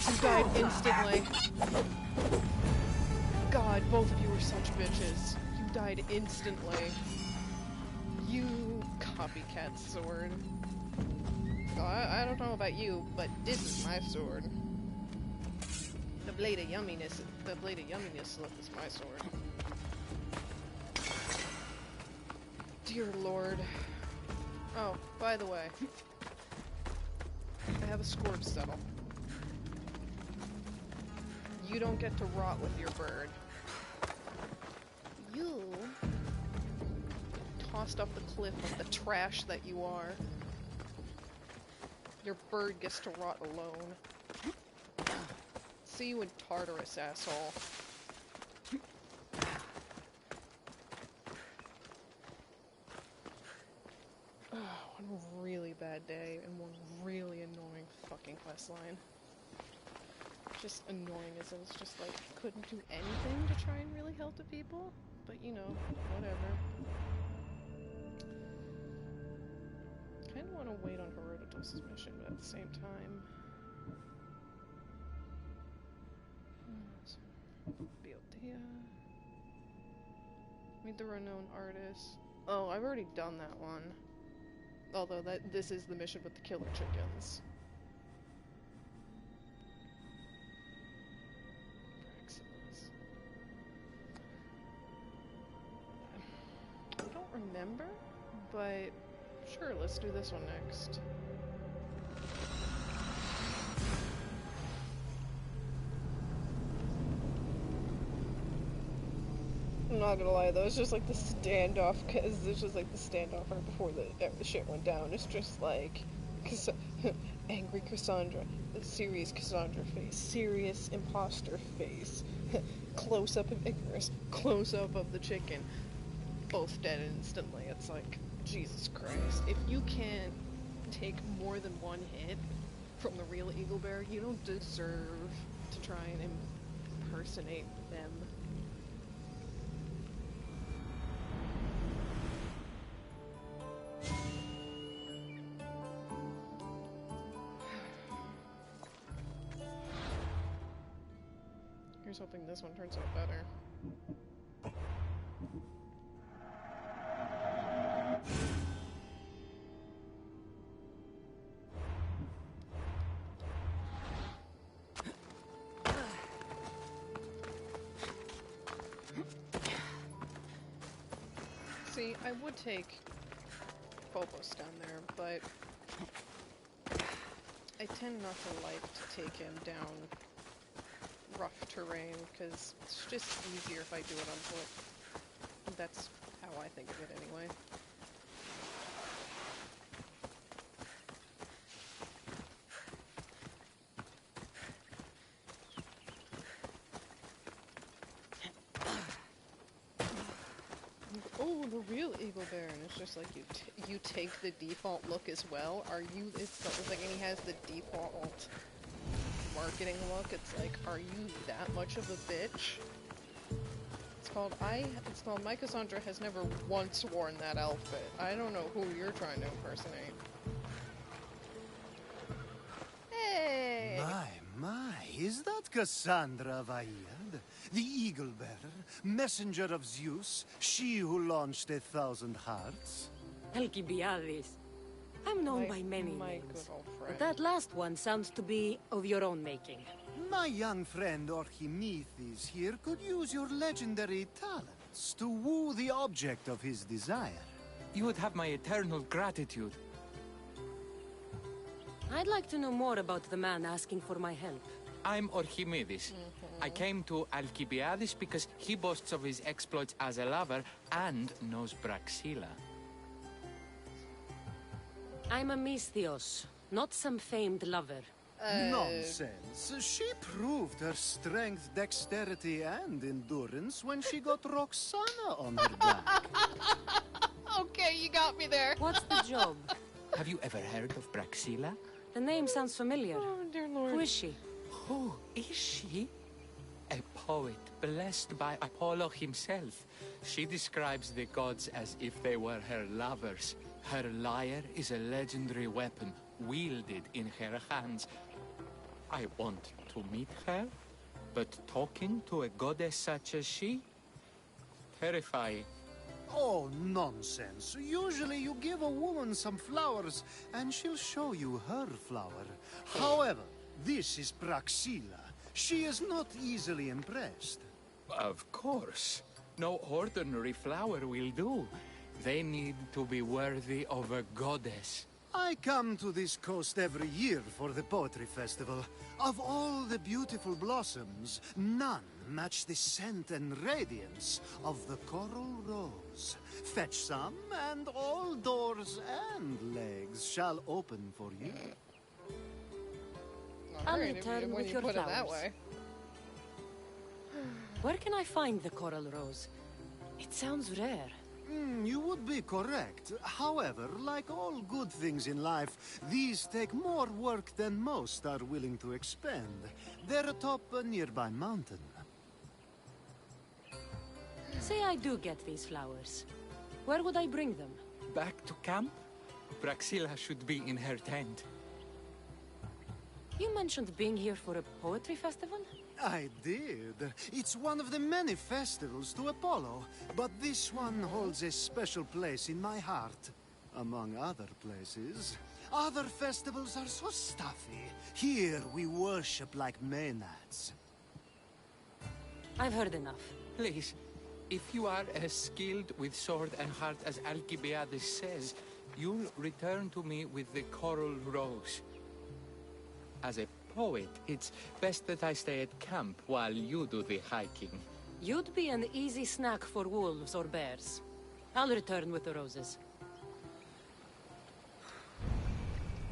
You died instantly. God, both of you are such bitches. You died instantly. You copycat sword. Oh, I don't know about you, but this is my sword. The blade of yumminess look is my sword. Dear Lord. Oh, by the way, I have a score to settle. You don't get to rot with your bird. You tossed off the cliff like the trash that you are. Your bird gets to rot alone. See you in Tartarus, asshole. One really bad day and one really annoying fucking questline. Just annoying as in it's just like, couldn't do anything to try and really help the people? But you know, whatever. Kinda wanna wait on Herodotus' mission, but at the same time... Beotia... Meet the renowned artist. Oh, I've already done that one. Although this is the mission with the killer chickens. I don't remember, but sure, let's do this one next. I'm not gonna lie though, it's just like the standoff, because it's just like the standoff right before the shit went down. It's just like, angry Kassandra, serious Kassandra face, serious imposter face, close-up of Icarus, close-up of the chicken, both dead instantly. It's like, Jesus Christ. If you can't take more than one hit from the real Eagle Bear, you don't deserve to try and impersonate them. Here's hoping this one turns out better. See, I would take Phobos down there, but I tend not to like to take him down rough terrain, because it's just easier if I do it on foot. That's how I think of it anyway. Oh, the real Eagle Bear, and it's just like you take the default look as well. Are you? It's like, and he has the default marketing look. It's like, are you that much of a bitch? It's called my Kassandra has never once worn that outfit. I don't know who you're trying to impersonate. Hey! My, is that Kassandra Vaird? The Eagle Bearer, messenger of Zeus, she who launched 1,000 hearts? Alcibiades. I'm known by many names, good old friend. but that last one sounds to be of your own making. My young friend Archimedes here could use your legendary talents to woo the object of his desire. You would have my eternal gratitude. I'd like to know more about the man asking for my help. I'm Archimedes. I came to Alcibiades because he boasts of his exploits as a lover and knows Braxilla. I'm a Misthios, not some famed lover. Nonsense. She proved her strength, dexterity, and endurance when she got Roxana on her back. Okay, you got me there. What's the job? Have you ever heard of Braxilla? The name sounds familiar. Oh, dear Lord. Who is she? Who is she? A poet blessed by Apollo himself. She describes the gods as if they were her lovers. Her lyre is a legendary weapon wielded in her hands. I want to meet her, but talking to a goddess such as she? Terrifying. Oh, nonsense. Usually you give a woman some flowers, and she'll show you her flower. However, this is Braxilla. She is not easily impressed. Of course. No ordinary flower will do. They need to be worthy of a goddess. I come to this coast every year for the Poetry Festival. Of all the beautiful blossoms, none match the scent and radiance of the coral rose. Fetch some, and all doors and legs shall open for you. I'll return with your put flowers. It that way. Where can I find the coral rose? It sounds rare. You would be correct. However, like all good things in life, these take more work than most are willing to expend. They're atop a nearby mountain. Say I do get these flowers. Where would I bring them? Back to camp? Braxilla should be in her tent. You mentioned being here for a poetry festival? I did. It's one of the many festivals to Apollo, but this one holds a special place in my heart, among other places. Other festivals are so stuffy. Here we worship like Maenads. I've heard enough. Please, if you are as skilled with sword and heart as Alcibiades says, you'll return to me with the coral rose. As a poet, it's best that I stay at camp while you do the hiking. You'd be an easy snack for wolves or bears. I'll return with the roses.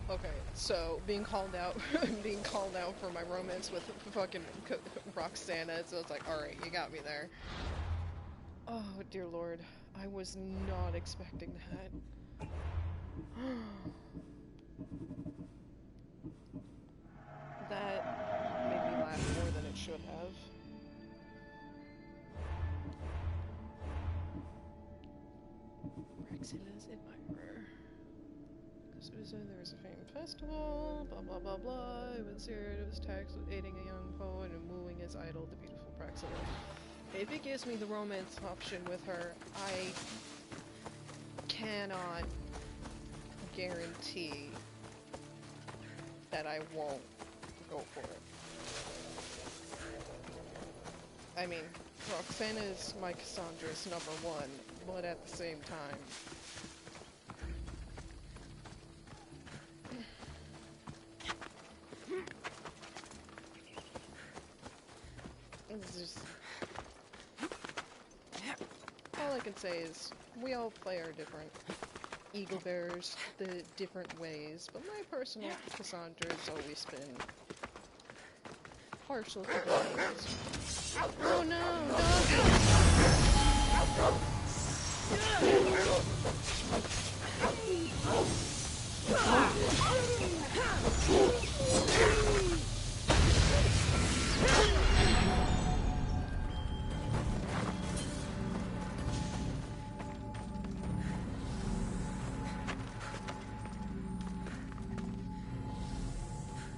Okay, so being called out, being called out for my romance with fucking Roxana, so it's like, alright, you got me there. Oh, dear lord. I was not expecting that. That made me laugh more than it should have. Praxilla's admirer. There was a famed festival, blah blah blah blah. It was here, it was taxed with aiding a young poet and wooing his idol, the beautiful Praxilla. If it gives me the romance option with her, I cannot guarantee that I won't go for it. I mean, Roxana is my Kassandra's #1, but at the same time, it's just... all I can say is, we all play our different Eagle Bearers the different ways, but my personal Kassandra has always been partial to the ways. Oh no,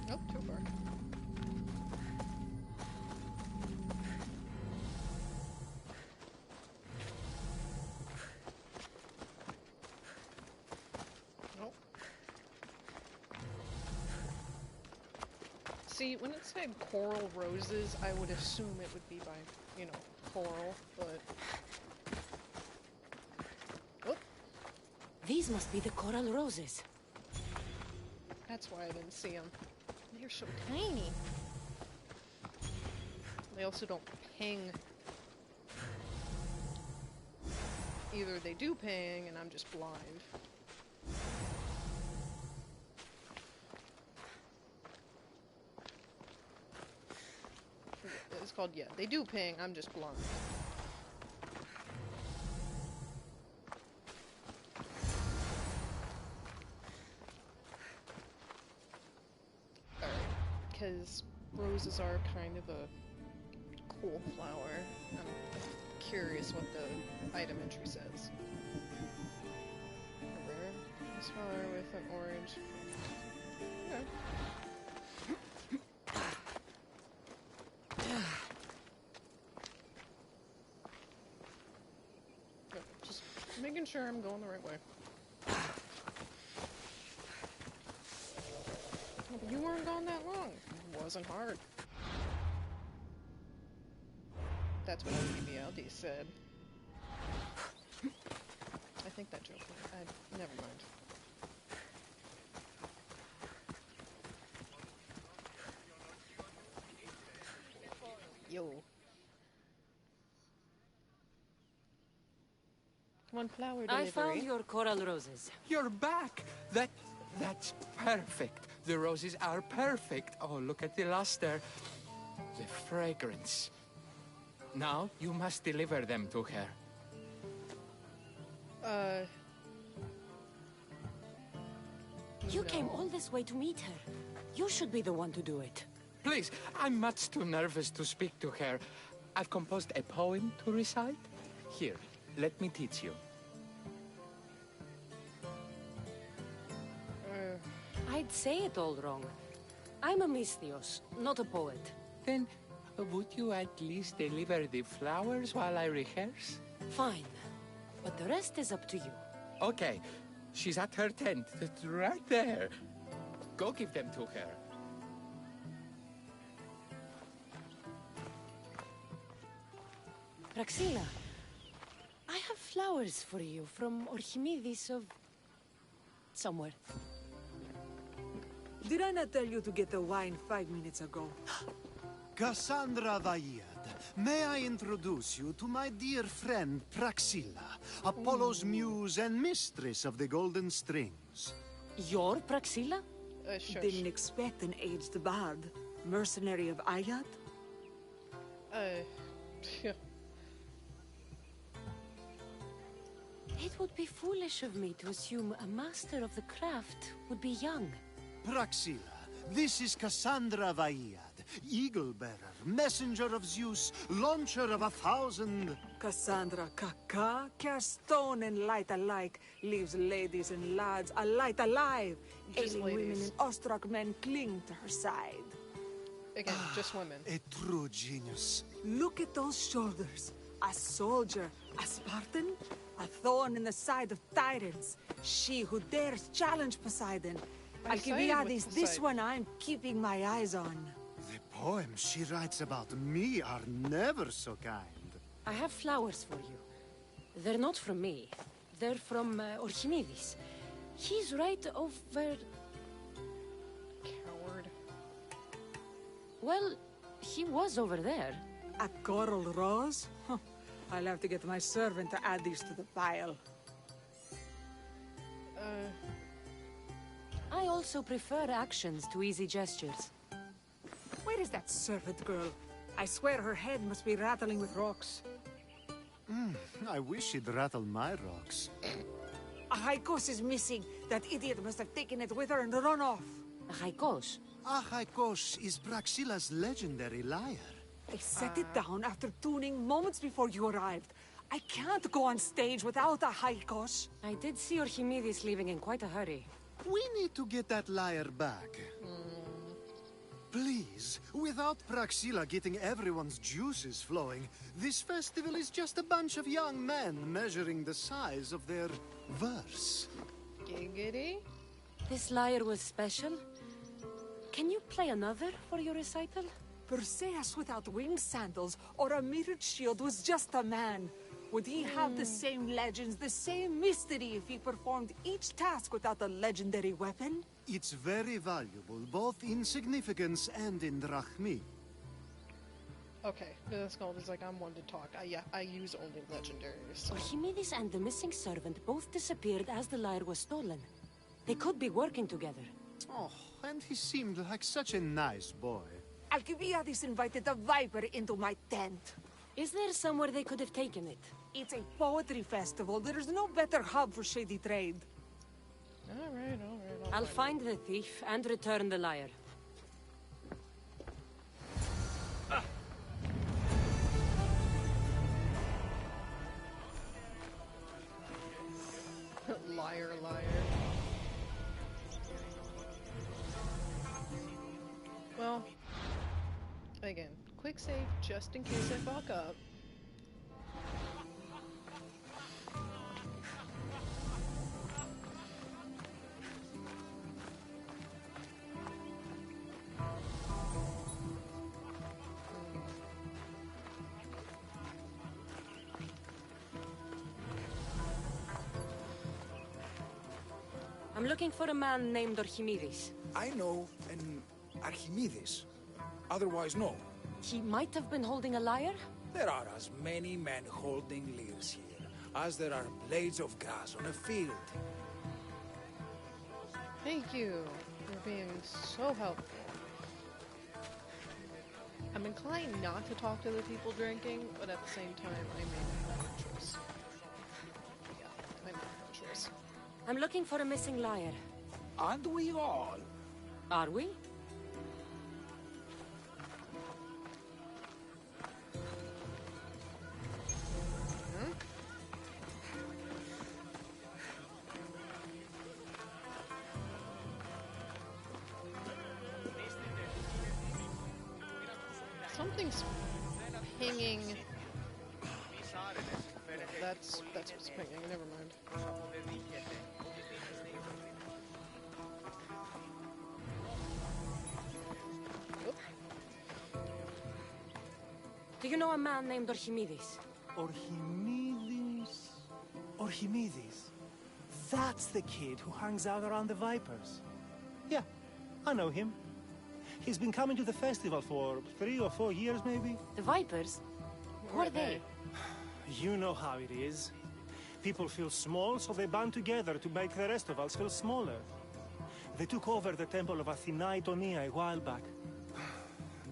nope, too far. Nope. See, when it said coral roses, I would assume it would be by, you know, coral, but... oh. These must be the coral roses. That's why I didn't see them. They're so tiny. They also don't ping. Either they do ping and I'm just blind. It's called, yeah, they do ping, I'm just blind. Because roses are kind of a cool flower. I'm curious what the item entry says. A rare flower with an orange. Okay. Just making sure I'm going the right way. You weren't gone that long. It wasn't hard. That's what BBLD said. I think that joke. Never mind. Yo. One flower delivery. I found your coral roses. You're back! That's perfect. The roses are perfect. Oh, look at the luster. The fragrance. Now, you must deliver them to her. You came all this way to meet her. You should be the one to do it. Please, I'm much too nervous to speak to her. I've composed a poem to recite. Here, let me teach you. I'd say it all wrong. I'm a Misthios, not a poet. Then, would you at least deliver the flowers while I rehearse? Fine. But the rest is up to you. Okay. She's at her tent. It's right there. Go give them to her. Praxilla, I have flowers for you from Orchimidis of... somewhere. Did I not tell you to get the wine 5 minutes ago? Kassandra Vayed, may I introduce you to my dear friend Praxilla, Apollo's muse and mistress of the Golden Strings. You're Praxilla? Shush. Didn't expect an aged bard. Mercenary of Ayat? It would be foolish of me to assume a master of the craft would be young. Praxila, this is Kassandra Vaiad, Eagle Bearer, Messenger of Zeus, Launcher of 1,000... Kassandra Kaka, cast stone and light alike, leaves ladies and lads alight alive. Just Ailing ladies. women and awestruck men cling to her side. Again, just women. A true genius. Look at those shoulders. A soldier, a Spartan, a thorn in the side of tyrants. She who dares challenge Poseidon. I sided with Alcibiades, this Poseidon. one I'm keeping my eyes on. The poems she writes about me are never so kind. I have flowers for you. They're not from me. They're from Archimedes. He's right over... Coward. Well, he was over there. A coral rose? Huh. I'll have to get my servant to add these to the pile. I also prefer actions to easy gestures. Where is that servant girl? I swear her head must be rattling with rocks. I wish she'd rattle my rocks. A Haikos is missing. That idiot must have taken it with her and run off. A Haikos? Achaikos is Praxila's legendary lyre. I set it down after tuning moments before you arrived. I can't go on stage without a Haikos. I did see Archimedes leaving in quite a hurry. We need to get that lyre back. Please, without Praxila getting everyone's juices flowing, this festival is just a bunch of young men measuring the size of their verse. Giggity? This lyre was special. Can you play another for your recital? Perseus without winged sandals or a mirrored shield was just a man. Would he have the same legends, the same mystery if he performed each task without a legendary weapon? It's very valuable, both in significance and in drachmi. Okay, this gold is like, I'm one to talk. I use only legendaries. Archimedes and the missing servant both disappeared as the lyre was stolen. They could be working together. Oh, and he seemed like such a nice boy. Alcibiades invited a viper into my tent. Is there somewhere they could have taken it? It's a poetry festival. There's no better hub for shady trade. Alright. I'll find the thief and return the lyre. Liar. Well, again, quick save just in case I fuck up. I'm looking for a man named Archimedes. I know an Archimedes. Otherwise, no. He might have been holding a lyre? There are as many men holding lyres here as there are blades of grass on a field. Thank you for being so helpful. I'm inclined not to talk to the people drinking, but at the same time, I made my own choice. Yeah, I made my own choice. I'm looking for a missing lyre. Aren't we all? Are we? Something's pinging. That's what's pinging. Never mind. Oop. Do you know a man named Archimedes? Archimedes? Archimedes? That's the kid who hangs out around the Vipers. Yeah, I know him. He's been coming to the festival for 3 or 4 years, maybe. The Vipers? Who are they? You know how it is. People feel small, so they band together to make the rest of us feel smaller. They took over the temple of Athena Itonia a while back.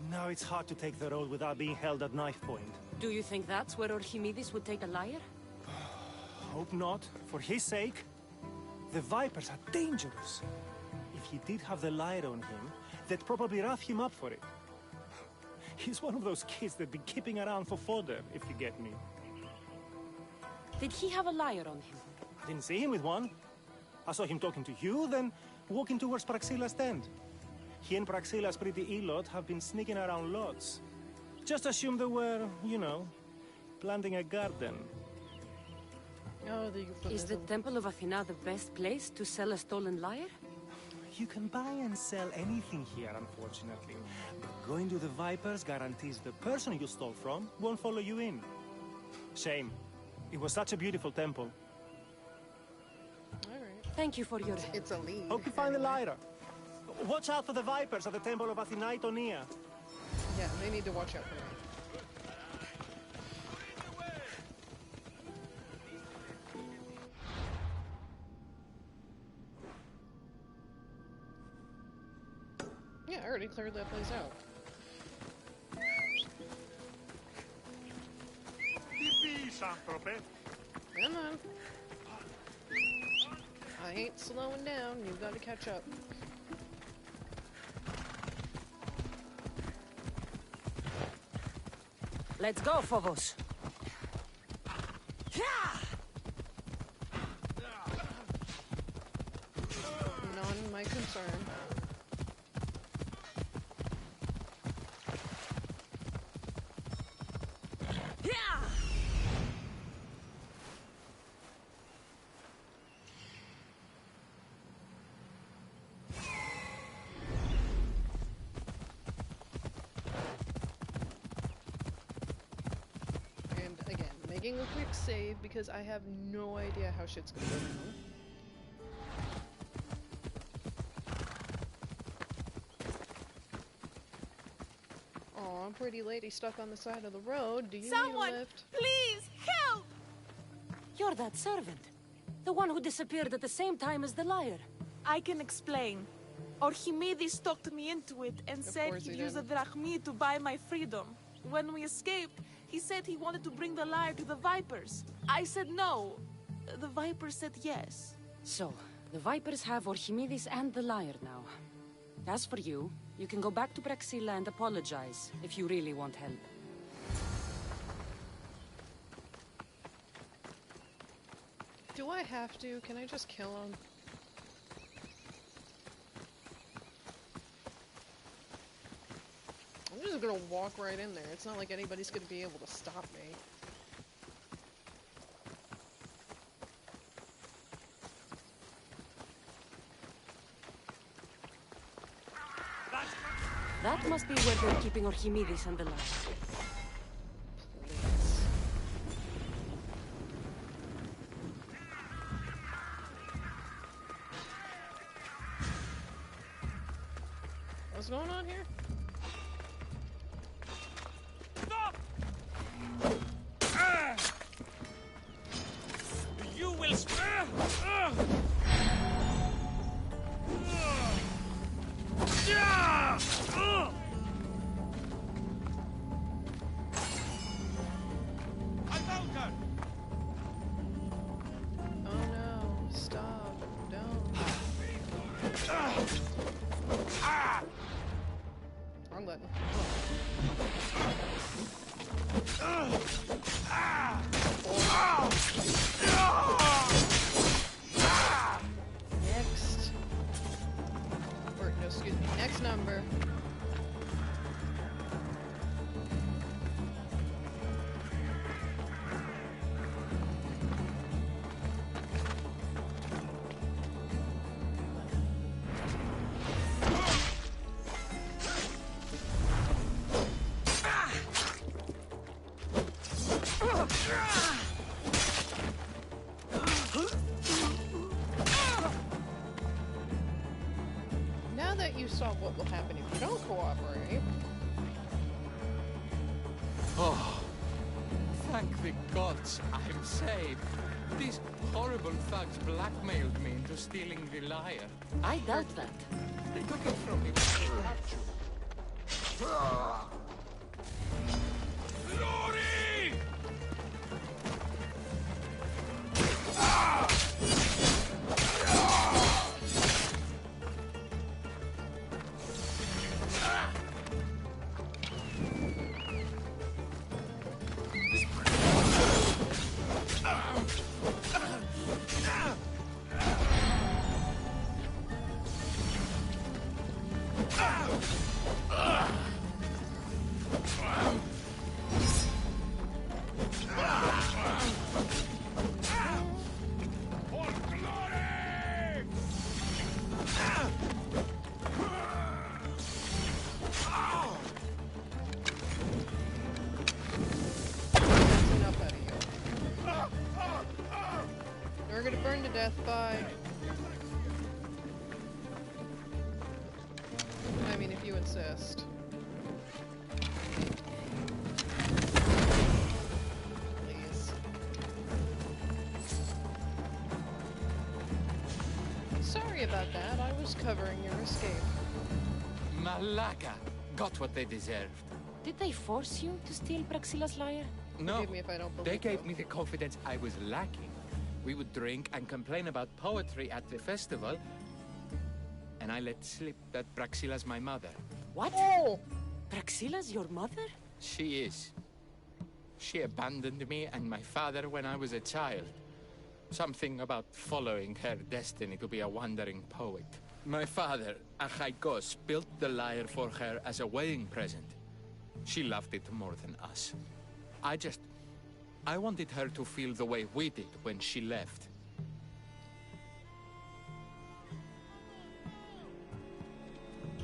Now it's hard to take the road without being held at knife point. Do you think that's where Archimedes would take a liar? Hope not. For his sake. The Vipers are dangerous. If he did have the lyre on him, they'd probably rough him up for it. He's one of those kids that'd be keeping around for fodder, if you get me. Did he have a lyre on him? I didn't see him with one. I saw him talking to you, then walking towards Praxilla's tent. He and Praxilla's pretty Elot have been sneaking around lots. Just assume they were, you know, planting a garden. Oh, Is the Temple of Athena the best place to sell a stolen lyre? You can buy and sell anything here, unfortunately. But going to the Vipers guarantees the person you stole from won't follow you in. Shame. It was such a beautiful temple. Alright. Thank you for your... It's a lead. Hope you find the lyre. Watch out for the Vipers at the Temple of Athena Itonia. Yeah, they need to watch out for me. Yeah, I already cleared that place out. Come on. I ain't slowing down. You've got to catch up. Let's go, Phobos. None my concern. Making a quick save because I have no idea how shit's gonna go down. Aw, pretty lady stuck on the side of the road. Do you need a lift? Please, help! You're that servant. The one who disappeared at the same time as the lyre. I can explain. Archimedes talked me into it and said he'd use a drachmi to buy my freedom. When we escaped, he said he wanted to bring the lyre to the Vipers. I said no. The Vipers said yes. So, the Vipers have Archimedes and the lyre now. As for you, you can go back to Praxilla and apologize if you really want help. Do I have to? Can I just kill him? I'm just gonna walk right in there. It's not like anybody's gonna be able to stop me. That must be where they're keeping Archimedes and the lyre. What's going on here? You will Oh no, stop, don't. Wrong button. Next. Or, no, excuse me, next number. Now that you saw what will happen if you don't cooperate. Oh, thank the gods I'm saved. These horrible thugs blackmailed me into stealing the lyre. I doubt that. They took it from me when they captured. Glory! We're gonna burn to death, bye. I mean, if you insist. Please. Sorry about that, I was covering your escape. Malaka got what they deserved. Did they force you to steal Praxila's lyre? No, Forgive me if I don't they believe gave them. me the confidence I was lacking. We would drink and complain about poetry at the festival, and I let slip that Praxila's my mother. What? Oh! Praxila's your mother? She is. She abandoned me and my father when I was a child. Something about following her destiny to be a wandering poet. My father, Achaikos, built the lyre for her as a wedding present. She loved it more than us. I wanted her to feel the way we did when she left.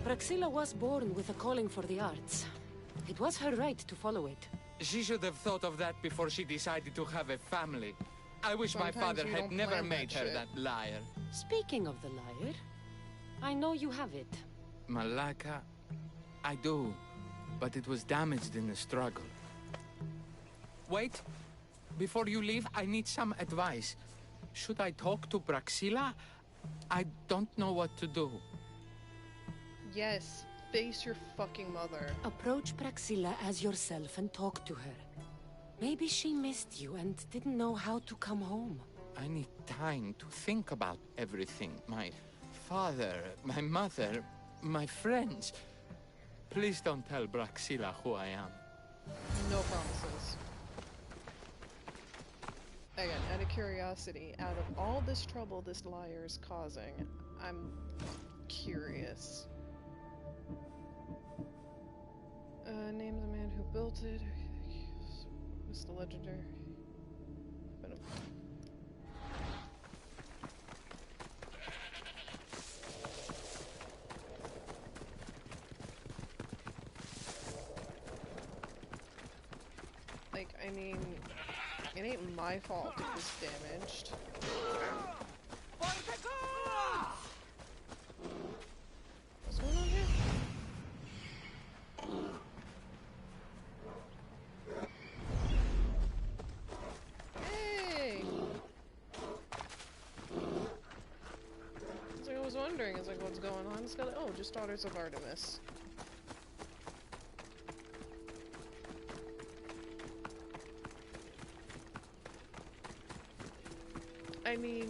Praxila was born with a calling for the arts. It was her right to follow it. She should have thought of that before she decided to have a family. I wish my Sometimes father you had don't never plan made that her shit. that lyre. Speaking of the lyre, I know you have it. Malaka, I do, but it was damaged in the struggle. Wait, before you leave, I need some advice. Should I talk to Praxila? I don't know what to do. Yes, face your fucking mother. Approach Praxila as yourself and talk to her. Maybe she missed you and didn't know how to come home. I need time to think about everything. My father, my mother, my friends. Please don't tell Praxila who I am. No promises. Again, out of curiosity, out of all this trouble this lyre is causing, I'm curious. Name the man who built it. What's the legendary? Like, I mean, it ain't my fault it was damaged. What's going on here? Hey! It's like I was wondering, it's like, what's going on? It's got, oh, just Daughters of Artemis. I mean,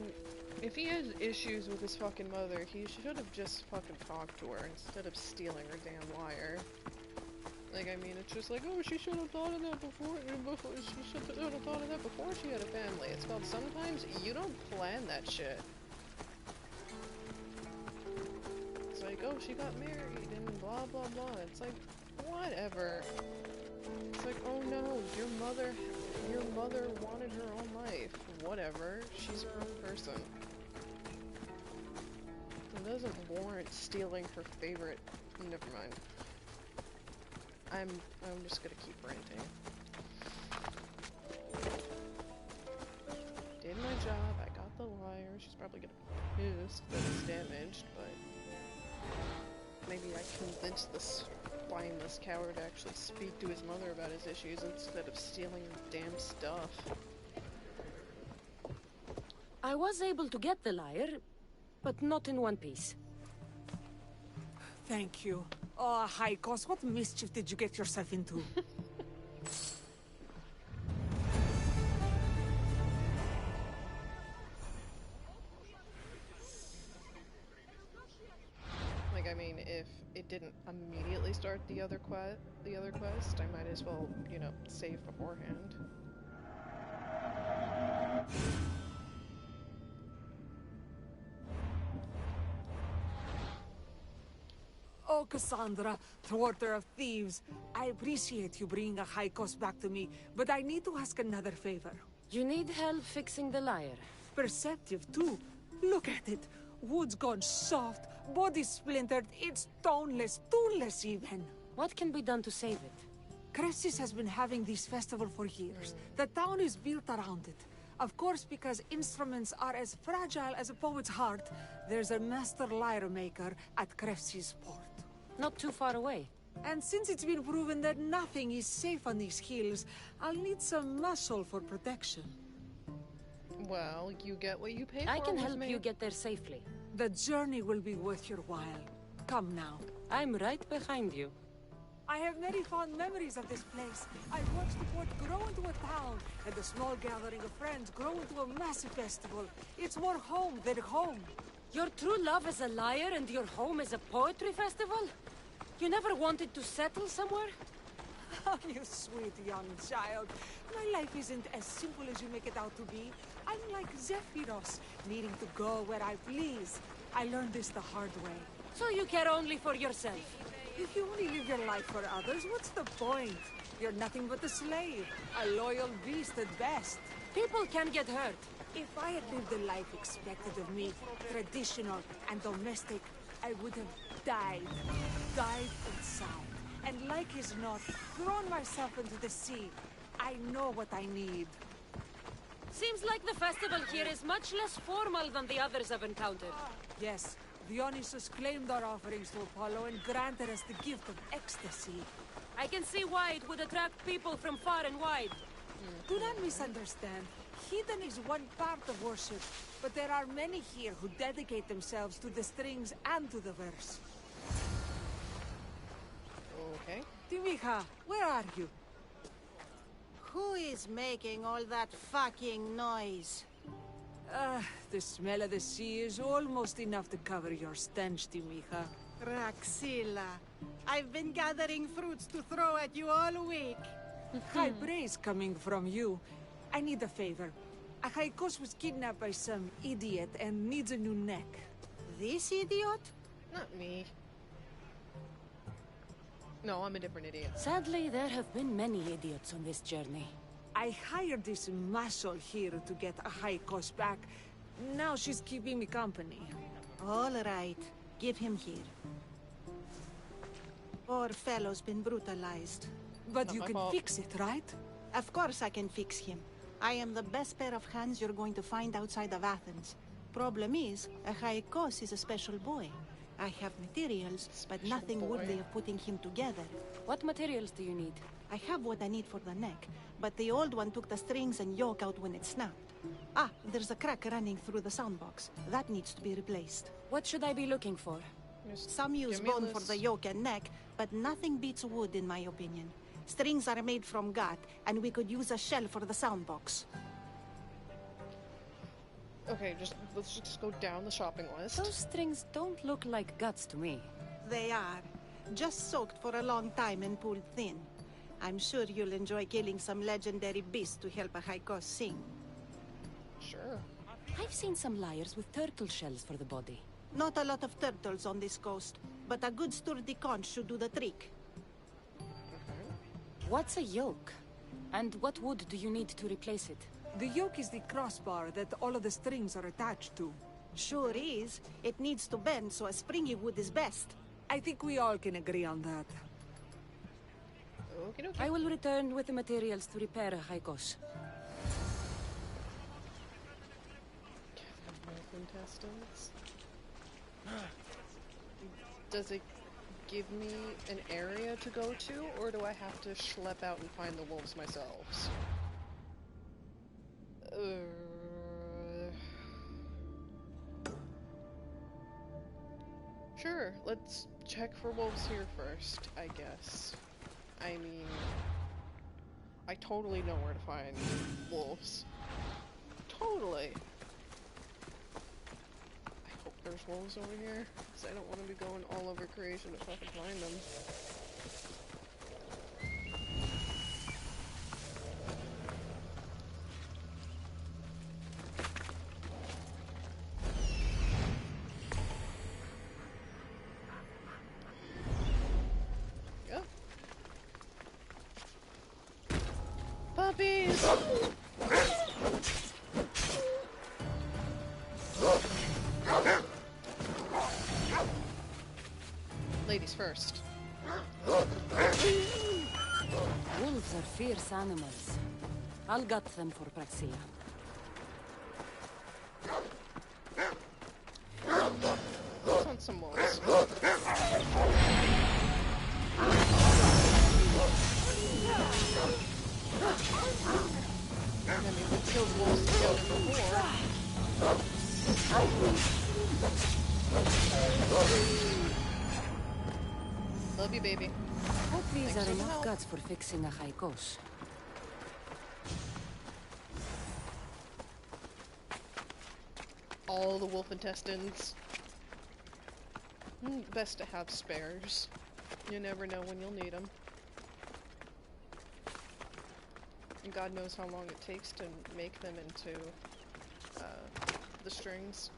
if he has issues with his fucking mother, he should have just fucking talked to her instead of stealing her damn lyre. Like, I mean, it's just like, oh, she should have thought of that before she should have thought of that before she had a family. It's called sometimes you don't plan that shit. It's like, oh, she got married and blah blah blah. It's like, whatever. It's like, oh no, your mother wanted her own life. Whatever, she's her own person. It doesn't warrant stealing her favorite. Never mind. I'm just gonna keep ranting. Did my job. I got the lyre. She's probably gonna be pissed that it's damaged, but maybe I convinced this spineless coward to actually speak to his mother about his issues instead of stealing her damn stuff. I was able to get the lyre, but not in one piece. Thank you. Oh, Haikos, what mischief did you get yourself into? Like, I mean, if it didn't immediately start the other quest, I might as well, you know, save beforehand. Oh, Kassandra, thwarter of thieves. I appreciate you bringing a Haikos back to me, but I need to ask another favor. You need help fixing the lyre. Perceptive, too. Look at it. Wood's gone soft, body splintered, it's toneless, tooless even. What can be done to save it? Cressis has been having this festival for years. The town is built around it. Of course, because instruments are as fragile as a poet's heart, there's a master lyre maker at Cressis port. Not too far away. And since it's been proven that nothing is safe on these hills, I'll need some muscle for protection. Well, you get what you pay for. I can help you get there safely. The journey will be worth your while. Come now. I'm right behind you. I have many fond memories of this place. I've watched the port grow into a town, and a small gathering of friends grow into a massive festival. It's more home than home. Your true love is a lyre and your home is a poetry festival? You never wanted to settle somewhere? Oh, you sweet young child. My life isn't as simple as you make it out to be. I'm like Zephyros, needing to go where I please. I learned this the hard way. So you care only for yourself? If you only live your life for others, what's the point? You're nothing but a slave, a loyal beast at best. People can get hurt. If I had lived the life expected of me, traditional and domestic, I would have died. Died inside. And like as not, thrown myself into the sea. I know what I need. Seems like the festival here is much less formal than the others I've encountered. Yes, Dionysus claimed our offerings to Apollo and granted us the gift of ecstasy. I can see why it would attract people from far and wide. Do not misunderstand. Heathen is one part of worship, but there are many here who dedicate themselves to the strings and to the verse. Okay. Timiha, where are you? Who is making all that fucking noise? The smell of the sea is almost enough to cover your stench, Timiha. Raxilla, I've been gathering fruits to throw at you all week. High praise coming from you. I need a favor. Achaikos was kidnapped by some idiot and needs a new neck. This idiot? Not me. No, I'm a different idiot. Sadly, there have been many idiots on this journey. I hired this muscle here to get Achaikos back. Now she's keeping me company. All right. Give him here. Poor fellow's been brutalized. But Not you my can fault. fix it, right? Of course I can fix him. I am the best pair of hands you're going to find outside of Athens. Problem is, Achaikos is a special boy. I have materials, but nothing worthy of putting him together. What materials do you need? I have what I need for the neck, but the old one took the strings and yoke out when it snapped. Ah, there's a crack running through the soundbox. That needs to be replaced. What should I be looking for? Some use give me a bone for list. the yoke and neck, but nothing beats wood in my opinion. Strings are made from gut, and we could use a shell for the soundbox. Okay, let's just go down the shopping list. Those strings don't look like guts to me. They are. Just soaked for a long time and pulled thin. I'm sure you'll enjoy killing some legendary beast to help Achaikos sing. Sure. I've seen some lyres with turtle shells for the body. Not a lot of turtles on this coast, but a good sturdy conch should do the trick. What's a yoke? And what wood do you need to replace it? The yoke is the crossbar that all of the strings are attached to. Sure is. It needs to bend, so a springy wood is best. I think we all can agree on that. Okay, I will return with the materials to repair Achaikos. Intestines. Does it give me an area to go to, or do I have to schlep out and find the wolves myself? Sure, let's check for wolves here first, I guess. I mean, I totally know where to find wolves. Totally! I hope there's wolves over here, because I don't want to be going all over creation if I can find them. Puppies! Ladies first. Wolves are fierce animals. I'll gut them for Praxilla. Let's hunt some wolves. I mean, we killed wolves together before. Love you, baby. Hope these Thanks are for the enough help. guts for fixing a haikos. All the wolf intestines. Best to have spares. You never know when you'll need them. And God knows how long it takes to make them into the strings.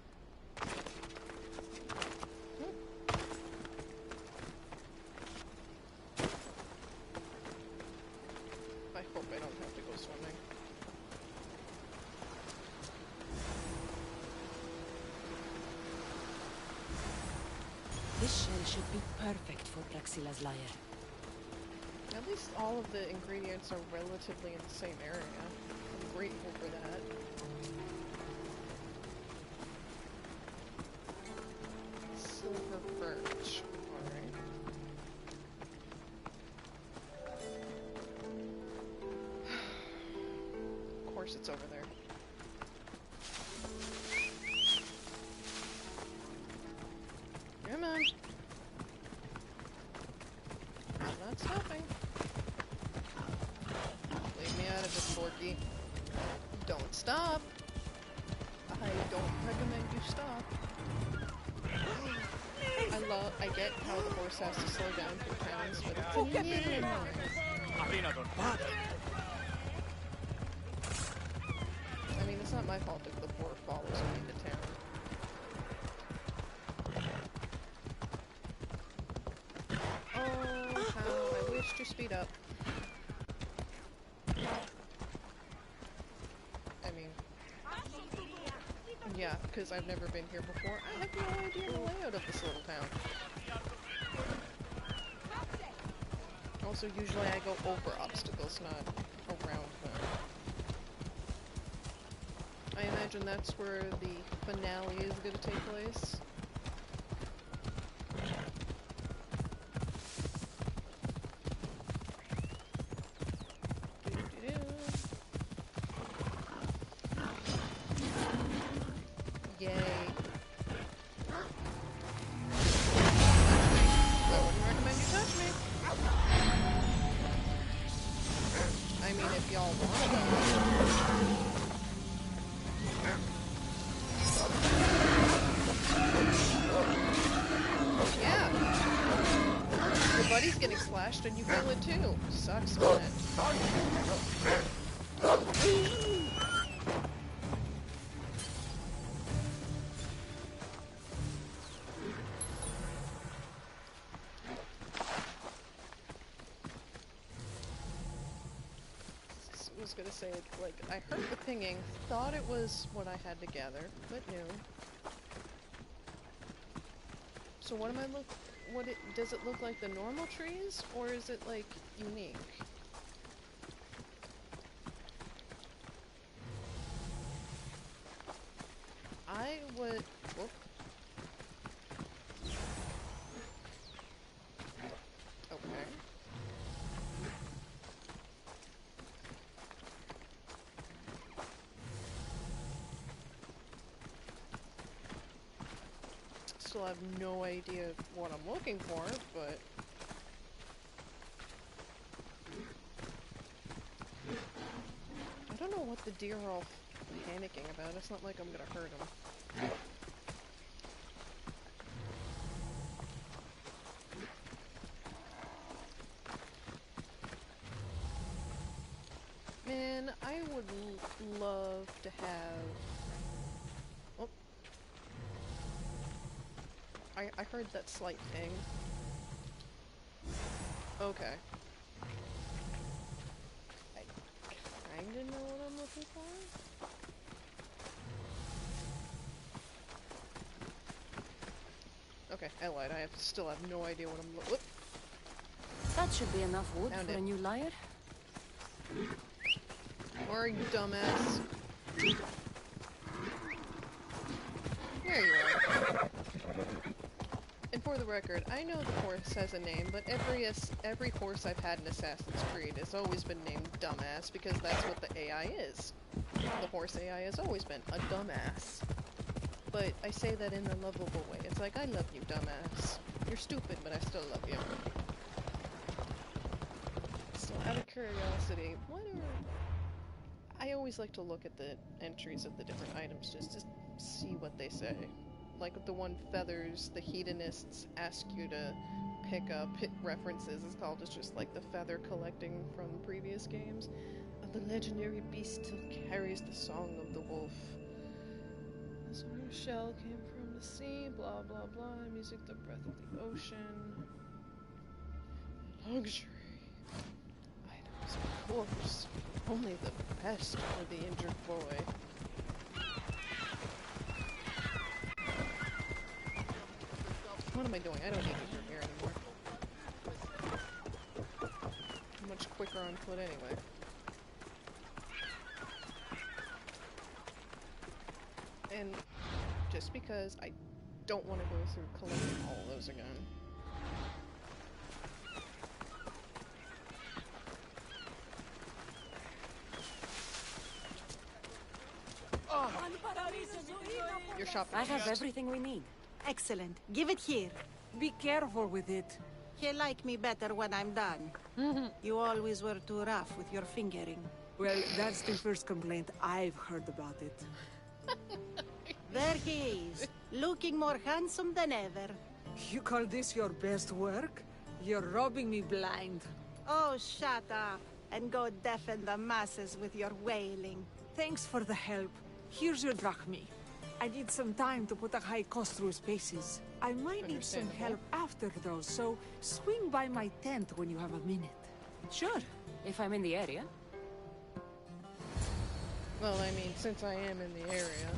I hope I don't have to go swimming. This shell should be perfect for Praxilla's lyre. At least all of the ingredients are relatively in the same area. I'm grateful for that. Silver birch. Alright. Of course it's over there. Come on. I'm not stopping. Leave me out of it, Forky. Don't stop. I don't recommend you stop. I get how the horse has to slow down for towns, but it's a little annoying. I mean, it's not my fault if the poor follows me into town. Oh, how I wish to speed up. I mean, yeah, because I've never been here before. I have no idea the layout of this little town. Also, usually I go over obstacles, not around them. I imagine that's where the finale is going to take place. Yay. I wouldn't recommend you touch me. I mean, if y'all want to. Yeah. Your buddy's getting slashed and you feel it too. Sucks, man. I was gonna say, like, I heard the pinging, thought it was what I had to gather, but no. So what am I does it look like the normal trees, or is it, like, unique? I would, whoop. Okay. still have no idea what I'm looking for, but... I don't know what the deer are all panicking about. It's not like I'm gonna hurt them. Man, I would love to have... Oh. I heard that slight ping. Okay. I kinda know what I'm looking for. Okay, I lied. I still have no idea what I'm looking for. That should be enough wood Found for it. a new lyre. Or you dumbass. There you are. And for the record, I know the horse has a name, but every horse I've had in Assassin's Creed has always been named Dumbass, because that's what the AI is. The horse AI has always been a dumbass. But I say that in a lovable way. It's like, I love you, dumbass. You're stupid, but I still love you. So out of curiosity, what are... I always like to look at the entries of the different items just to see what they say. Like with the one feathers, the hedonists ask you to pick up references. It's called, it's just like the feather collecting from previous games. The legendary beast still carries the song of the wolf. The sort of shell came from the sea, blah blah blah. Music, the breath of the ocean. Luxury. Items, of course. Only the best for the injured boy. What am I doing? I don't need to go here anymore. I'm much quicker on foot anyway. And just because I don't want to go through collecting all of those again. Your shop. I have everything we need. Excellent. Give it here. Be careful with it. He'll like me better when I'm done. You always were too rough with your fingering. Well, that's the first complaint I've heard about it. There he is, looking more handsome than ever. You call this your best work? You're robbing me blind. Oh, shut up, and go deafen the masses with your wailing. Thanks for the help. Here's your drachmi. I need some time to put a high cost through spaces. I might need some help after though, so swing by my tent when you have a minute. Sure, if I'm in the area. Well, I mean, since I am in the area.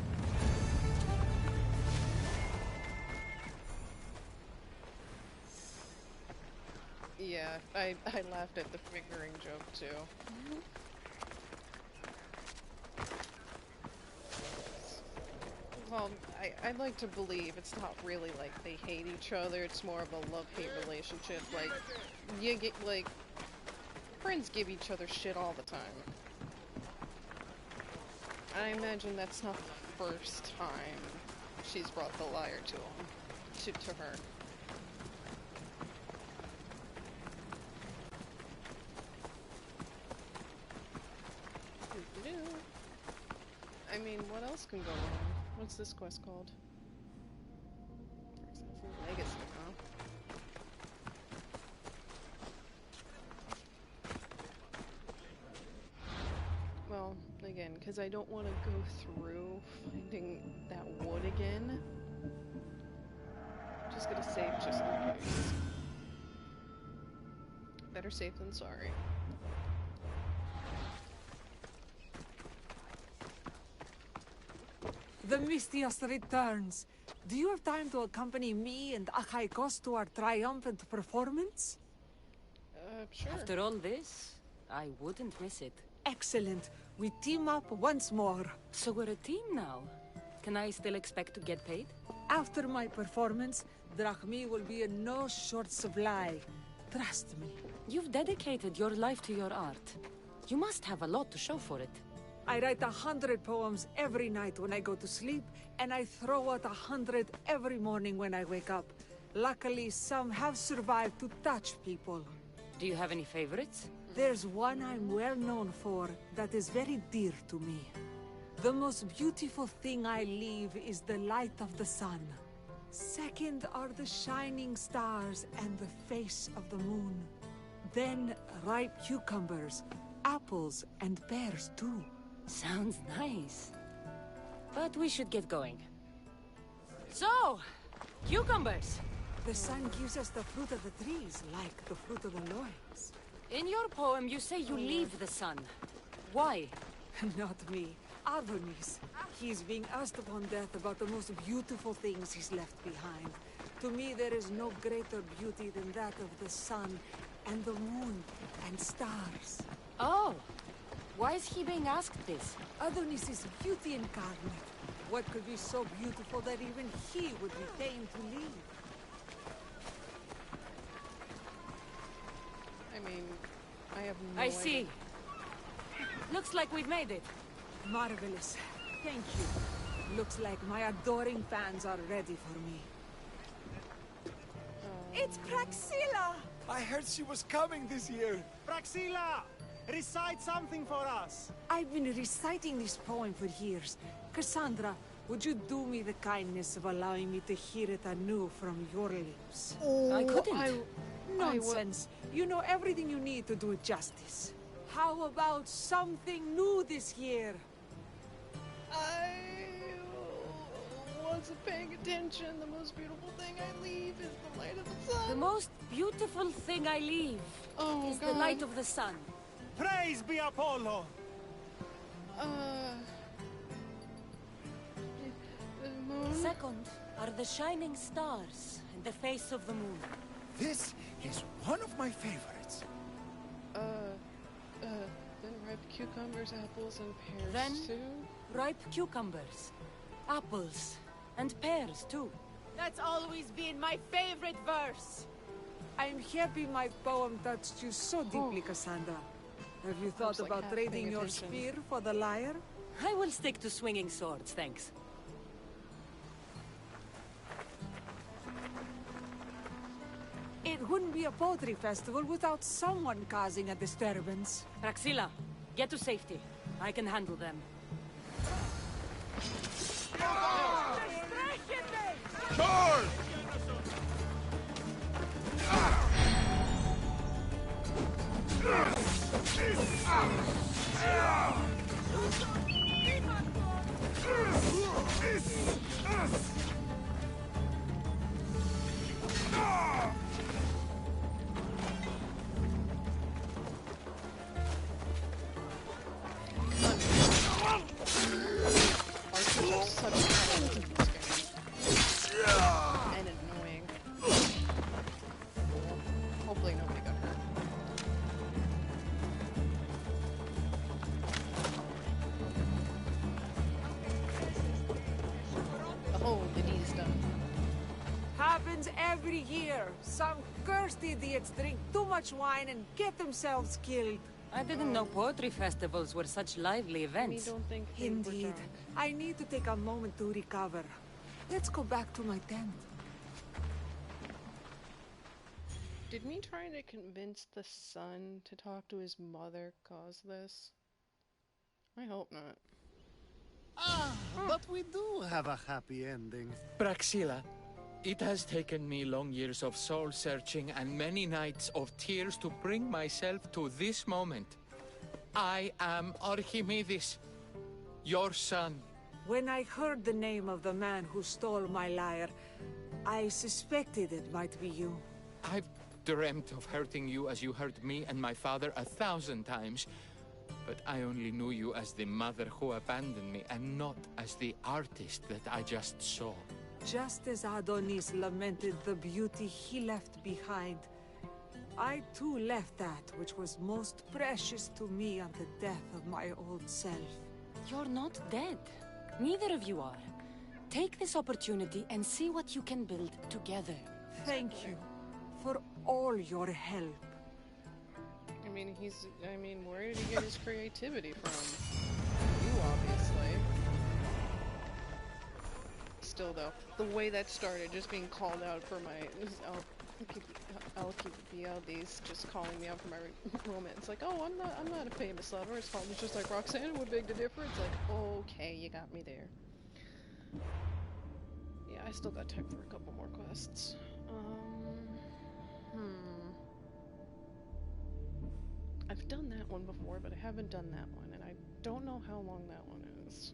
Yeah, I laughed at the fingering joke too. Well, I'd like to believe it's not really like they hate each other, it's more of a love-hate relationship. Like, you get, like, friends give each other shit all the time. I imagine that's not the first time she's brought the lyre to him, to her. I mean, what else can go wrong? What's this quest called? Legacy, huh? Well, again, because I don't want to go through finding that wood again. I'm just gonna save just in case. Better safe than sorry. The Mistias returns. Do you have time to accompany me and Achaikos to our triumphant performance? Sure. After all this, I wouldn't miss it. Excellent. We team up once more. So we're a team now. Can I still expect to get paid? After my performance, drachmi will be in no short supply. Trust me. You've dedicated your life to your art. You must have a lot to show for it. I write 100 poems every night when I go to sleep, and I throw out 100 every morning when I wake up. Luckily, some have survived to touch people. Do you have any favorites? There's one I'm well known for that is very dear to me. The most beautiful thing I leave is the light of the sun. Second are the shining stars and the face of the moon. Then ripe cucumbers, apples, and pears too. Sounds nice. But we should get going. So, cucumbers! The sun gives us the fruit of the trees, like the fruit of the loins. In your poem, you say you leave the sun. Why? Not me. Adonis. He's being asked upon death about the most beautiful things he's left behind. To me, there is no greater beauty than that of the sun, and the moon, and stars. Oh! Why is he being asked this? Adonis is beauty incarnate. What could be so beautiful that even he would be fain to leave? I mean, I have no idea. I see. Looks like we've made it. Marvelous. Thank you. Looks like my adoring fans are ready for me. It's Praxilla! I heard she was coming this year. Praxilla! Recite something for us. I've been reciting this poem for years. Kassandra, would you do me the kindness of allowing me to hear it anew from your lips? Oh, I couldn't. Nonsense. You know everything you need to do it justice. How about something new this year? I wasn't paying attention. The most beautiful thing I leave is the light of the sun. The most beautiful thing I leave is the light of the sun. Praise be Apollo! The moon? Second are the shining stars and the face of the moon. This is one of my favorites. Then ripe cucumbers, apples, and pears Then too? ripe cucumbers, apples, and pears too. That's always been my favorite verse. I'm happy my poem touched you so deeply, Kassandra. Have you thought like about half trading paying your attention. spear for the lyre? I will stick to swinging swords, thanks. It wouldn't be a poetry festival without someone causing a disturbance. Praxilla, get to safety. I can handle them. Charge! Archers are such a problem in this game. And annoying. Hopefully nobody got hurt. Oh, the deed is done. Happens every year. Some cursed idiots drink too much wine and get themselves killed. I didn't know poetry festivals were such lively events. Don't think they were Indeed. drunk. I need to take a moment to recover. Let's go back to my tent. Did me trying to convince the son to talk to his mother cause this? I hope not. But we do have a happy ending. Praxilla, it has taken me long years of soul-searching and many nights of tears to bring myself to this moment. I am Archimedes, your son. When I heard the name of the man who stole my lyre, I suspected it might be you. I've dreamt of hurting you as you hurt me and my father 1,000 times. But I only knew you as the mother who abandoned me and not as the artist that I just saw. Just as Adonis lamented the beauty he left behind, I too left that which was most precious to me on the death of my old self. You're not dead. Neither of you are. Take this opportunity and see what you can build together. Thank you for all your help. I mean, where did he get his creativity from? obviously. Still, though, the way that started, just being called out for my LQBLDs, just calling me out for my romance. Like, oh, I'm not a famous lover. It's called. It's just like Roxanne would beg to differ. It's like, okay, you got me there. Yeah, I still got tech for a couple more quests. I've done that one before, but I haven't done that one, and I don't know how long that one is.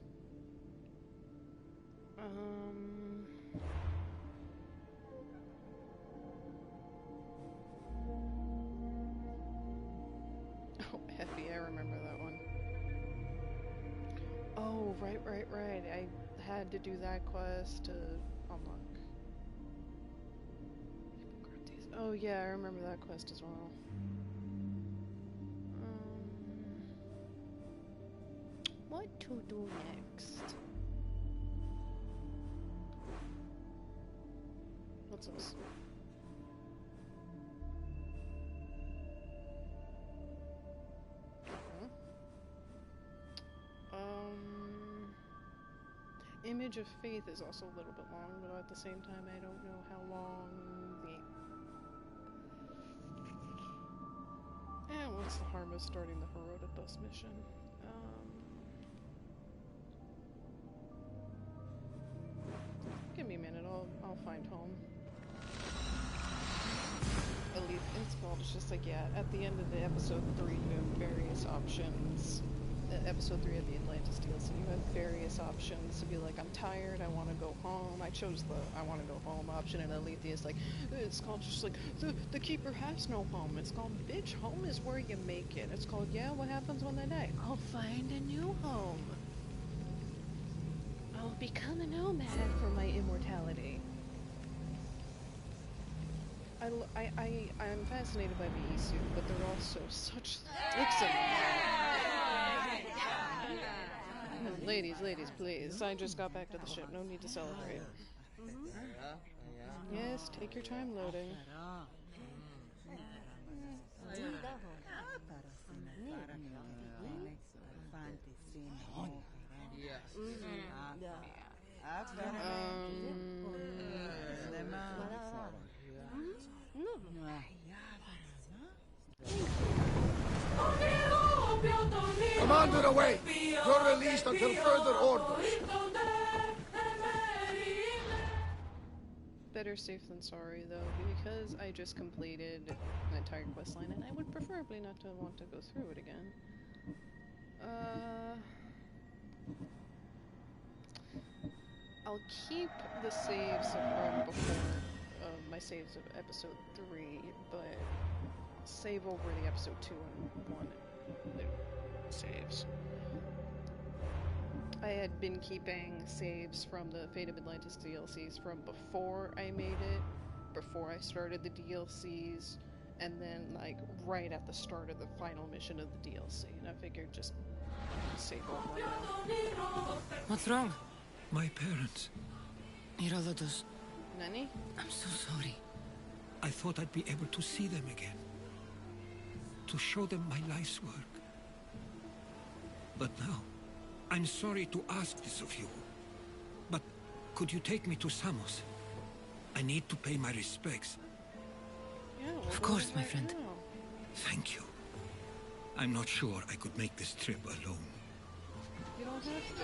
Oh, Effie, I remember that one. Oh, right. I had to do that quest to unlock. Oh yeah, I remember that quest as well. What to do next? What's this? Image of Faith is also a little bit long, but at the same time, I don't know how long the... what's the harm of starting the Herodotus mission? Give me a minute, I'll find home. At least it's called, it's just like, yeah, at the end of the episode 3, you have various options. Episode 3 of the Atlantis DLC, you have various options to be like, I'm tired, I want to go home. I chose the I want to go home option, and Alethea is like, it's called just like, the Keeper has no home. It's called, bitch, home is where you make it. It's called, yeah, what happens when they die? I'll find a new home. I'll become a nomad for my immortality. I'm fascinated by the Isu, but they're also such dicks in Ladies, please. I just got back to the ship. No need to celebrate. Yes, take your time loading. Commander, away! You're released until further orders. Better safe than sorry, though, because I just completed an entire questline, and I would preferably not to want to go through it again. I'll keep the saves from before, my saves of episode 3, but save over the episode 2 and 1 saves. I had been keeping saves from the Fate of Atlantis DLCs from before I made it, before I started the DLCs, and then like right at the start of the final mission of the DLC, and I figured just save over now. What's wrong? My parents. Herodotus. Nani? I'm so sorry. I thought I'd be able to see them again. To show them my life's work. But now, I'm sorry to ask this of you. But could you take me to Samos? I need to pay my respects. Yeah, of course, my friend. Now. Thank you. I'm not sure I could make this trip alone. You don't have to.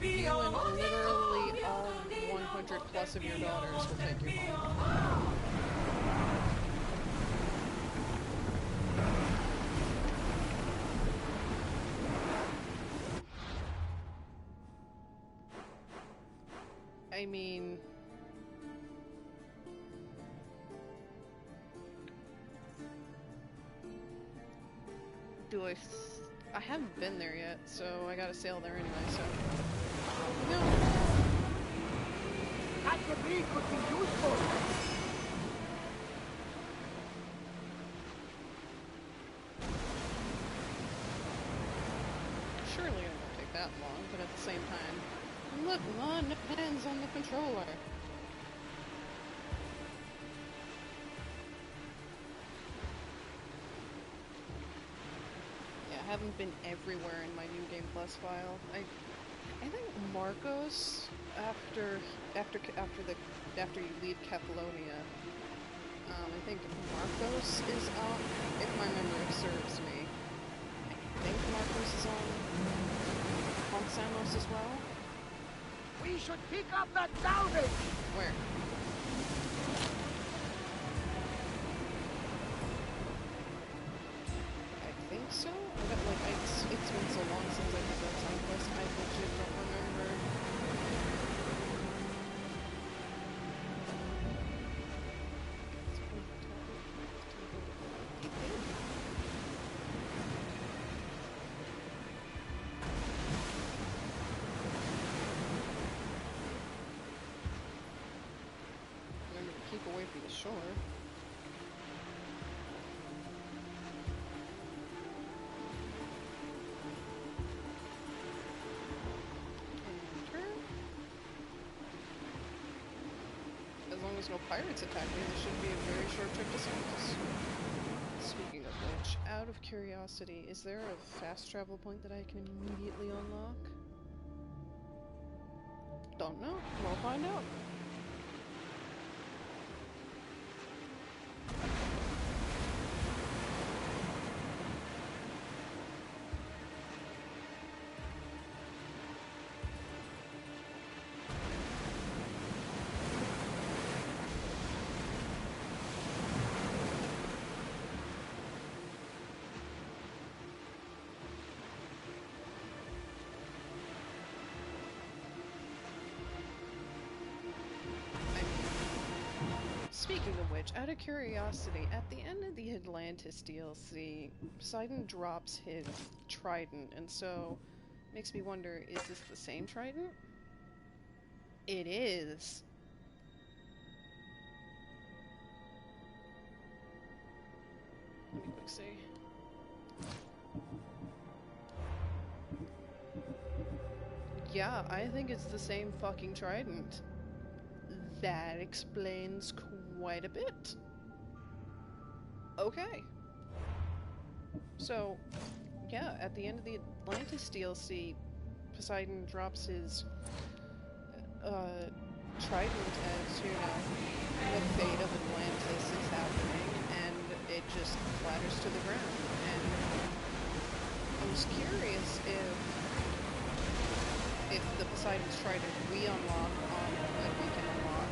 You and literally all 100 plus of your daughters will take you home. I mean... I haven't been there yet, so I gotta sail there anyway, so... No! That debris could be useful! Surely it won't take that long, but at the same time... Look, one depends on the controller. Yeah, haven't been everywhere in my New Game Plus file. I think Marcos, after you leave Kefalonia, I think Marcos is up, if my memory serves me. I think Marcos is on Samos as well. We should pick up that salvage! Where? I think so? It's been so long since I did that side quest, I legit don't remember. Remember to keep away from the shore. As long as no pirates attack me, this should be a very short trip to Samos. Speaking of which, out of curiosity, is there a fast travel point that I can immediately unlock? Don't know. We'll find out. Speaking of which, out of curiosity, at the end of the Atlantis DLC, Poseidon drops his trident, and so makes me wonder, is this the same trident? It is. Let me quick see. Yeah, I think it's the same fucking trident. That explains quite a bit. Okay. So, yeah, at the end of the Atlantis DLC, Poseidon drops his trident as, you know, the fate of Atlantis is happening, and it just clatters to the ground. And I was curious if the Poseidon's trident we unlock on that we can unlock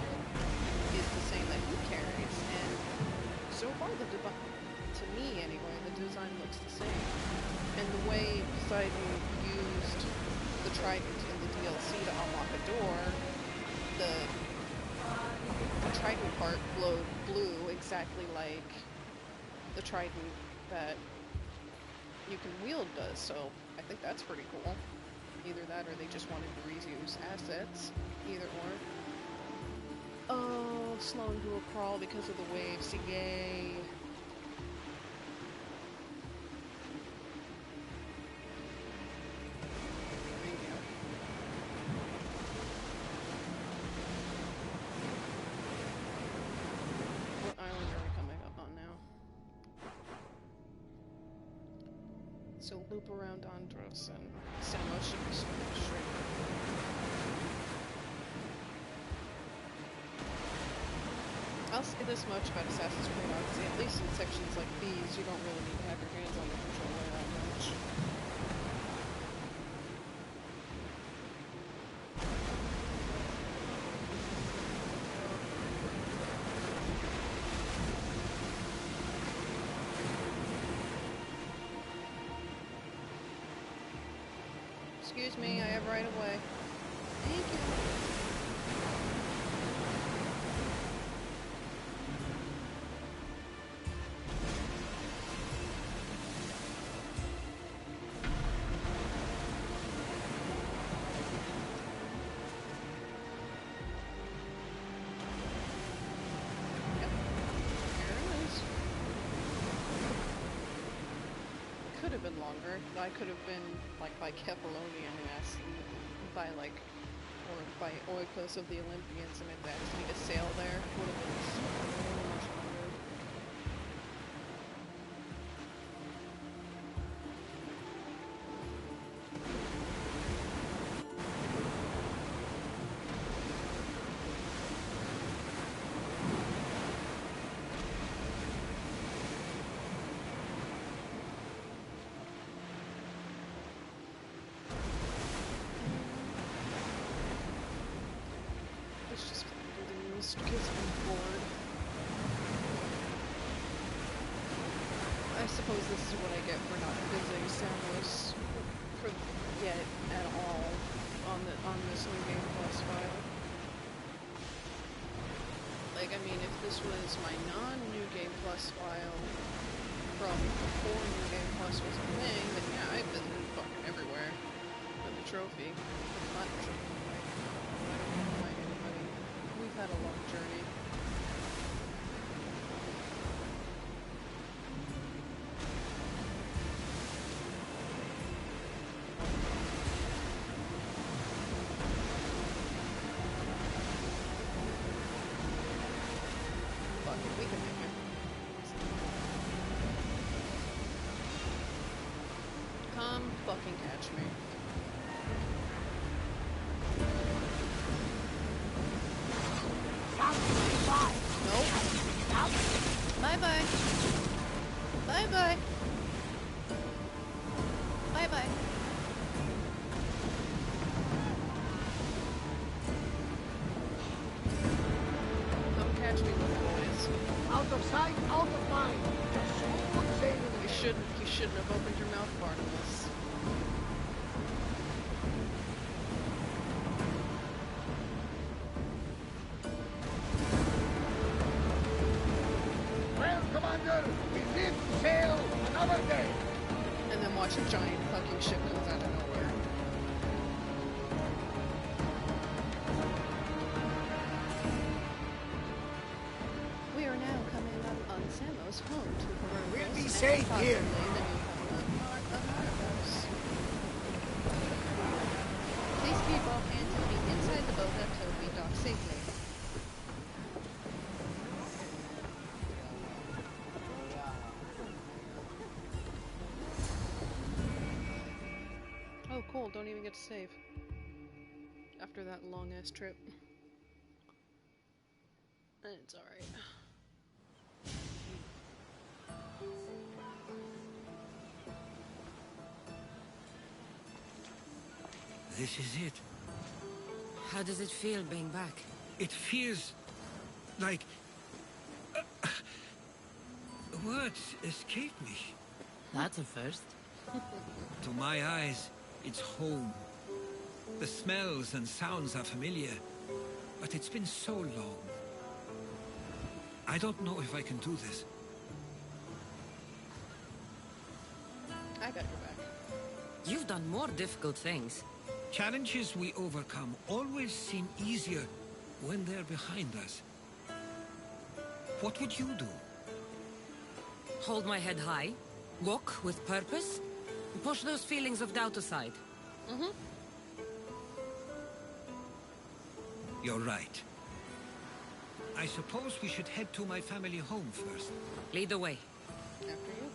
is the same that he carries, and so far to me anyway, the design looks the same. And the way Poseidon used the trident in the DLC to unlock a door, the trident part glowed blue exactly like the trident that you can wield does, so I think that's pretty cool. Either that or they just wanted to reuse assets. Either or. Oh, slowing to a crawl because of the waves. Yay. Thank you. What island are we coming up on now? So loop around Andros and Samos should be straight. I'll say this much about Assassin's Creed Odyssey, at least in sections like these, you don't really need to have your hands on the controller that much. Excuse me, I have right of way. Thank you. Yep. Here it is. Could have been longer. I could have been like by Kefalonia and by like, or by Oikos of the Olympians and it asked me to sail there. Would have been so much longer. I suppose this is what I get for not visiting Samos yet at all on this New Game Plus file. Like, I mean, if this was my non-New Game Plus file from before New Game Plus was a thing, then yeah, I've visited fucking everywhere with the trophy. Not the trophy, like, I don't need to find anybody. We've had a long journey. We can make it. Come fucking catch me. Nope. Bye-bye. Bye-bye. Bye-bye. Come catch me, little boys. Out of sight, out of mind. You shouldn't have opened your mouth, Barnabas. Well, Commander, we live to sail another day. And then watch a giant fucking ship comes out of nowhere. We are now coming up on Samos, home to We'll be safe here. Please keep all hands moving inside the boat until we dock safely. Oh, cool. Don't even get to save. After that long-ass trip. It's alright. This is it. How does it feel being back? It feels like... words escape me. That's a first. To my eyes, it's home. The smells and sounds are familiar, but it's been so long. I don't know if I can do this. I got your back. You've done more difficult things. Challenges we overcome always seem easier when they're behind us. What would you do? Hold my head high, walk with purpose, and push those feelings of doubt aside. Mm-hmm. You're right. I suppose we should head to my family home first. Lead the way. After you.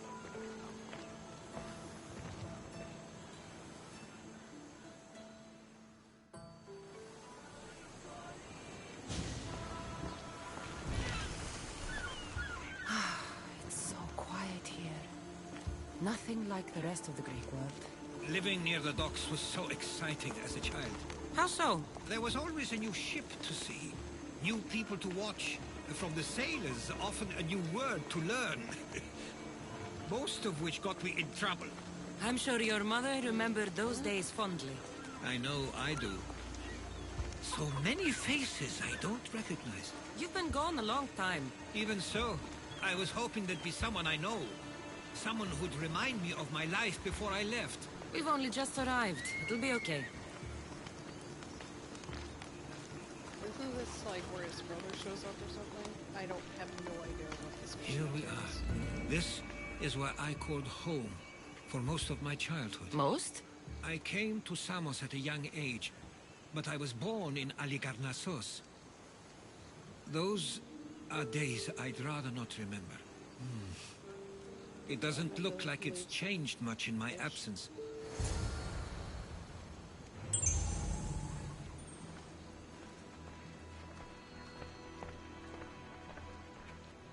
It's so quiet here. Nothing like the rest of the Greek world. Living near the docks was so exciting as a child. How so? There was always a new ship to see, new people to watch, and from the sailors, often a new word to learn. Most of which got me in trouble. I'm sure your mother remembered those days fondly. I know I do. So many faces I don't recognize. You've been gone a long time. Even so, I was hoping there'd be someone I know. Someone who'd remind me of my life before I left. We've only just arrived. It'll be okay. Isn't this like where his brother shows up or something? I don't have no idea what this Here we are. This is where I called home for most of my childhood. Most? I came to Samos at a young age, but I was born in Aligarnassos. Those are days I'd rather not remember. It doesn't look like it's changed much in my absence.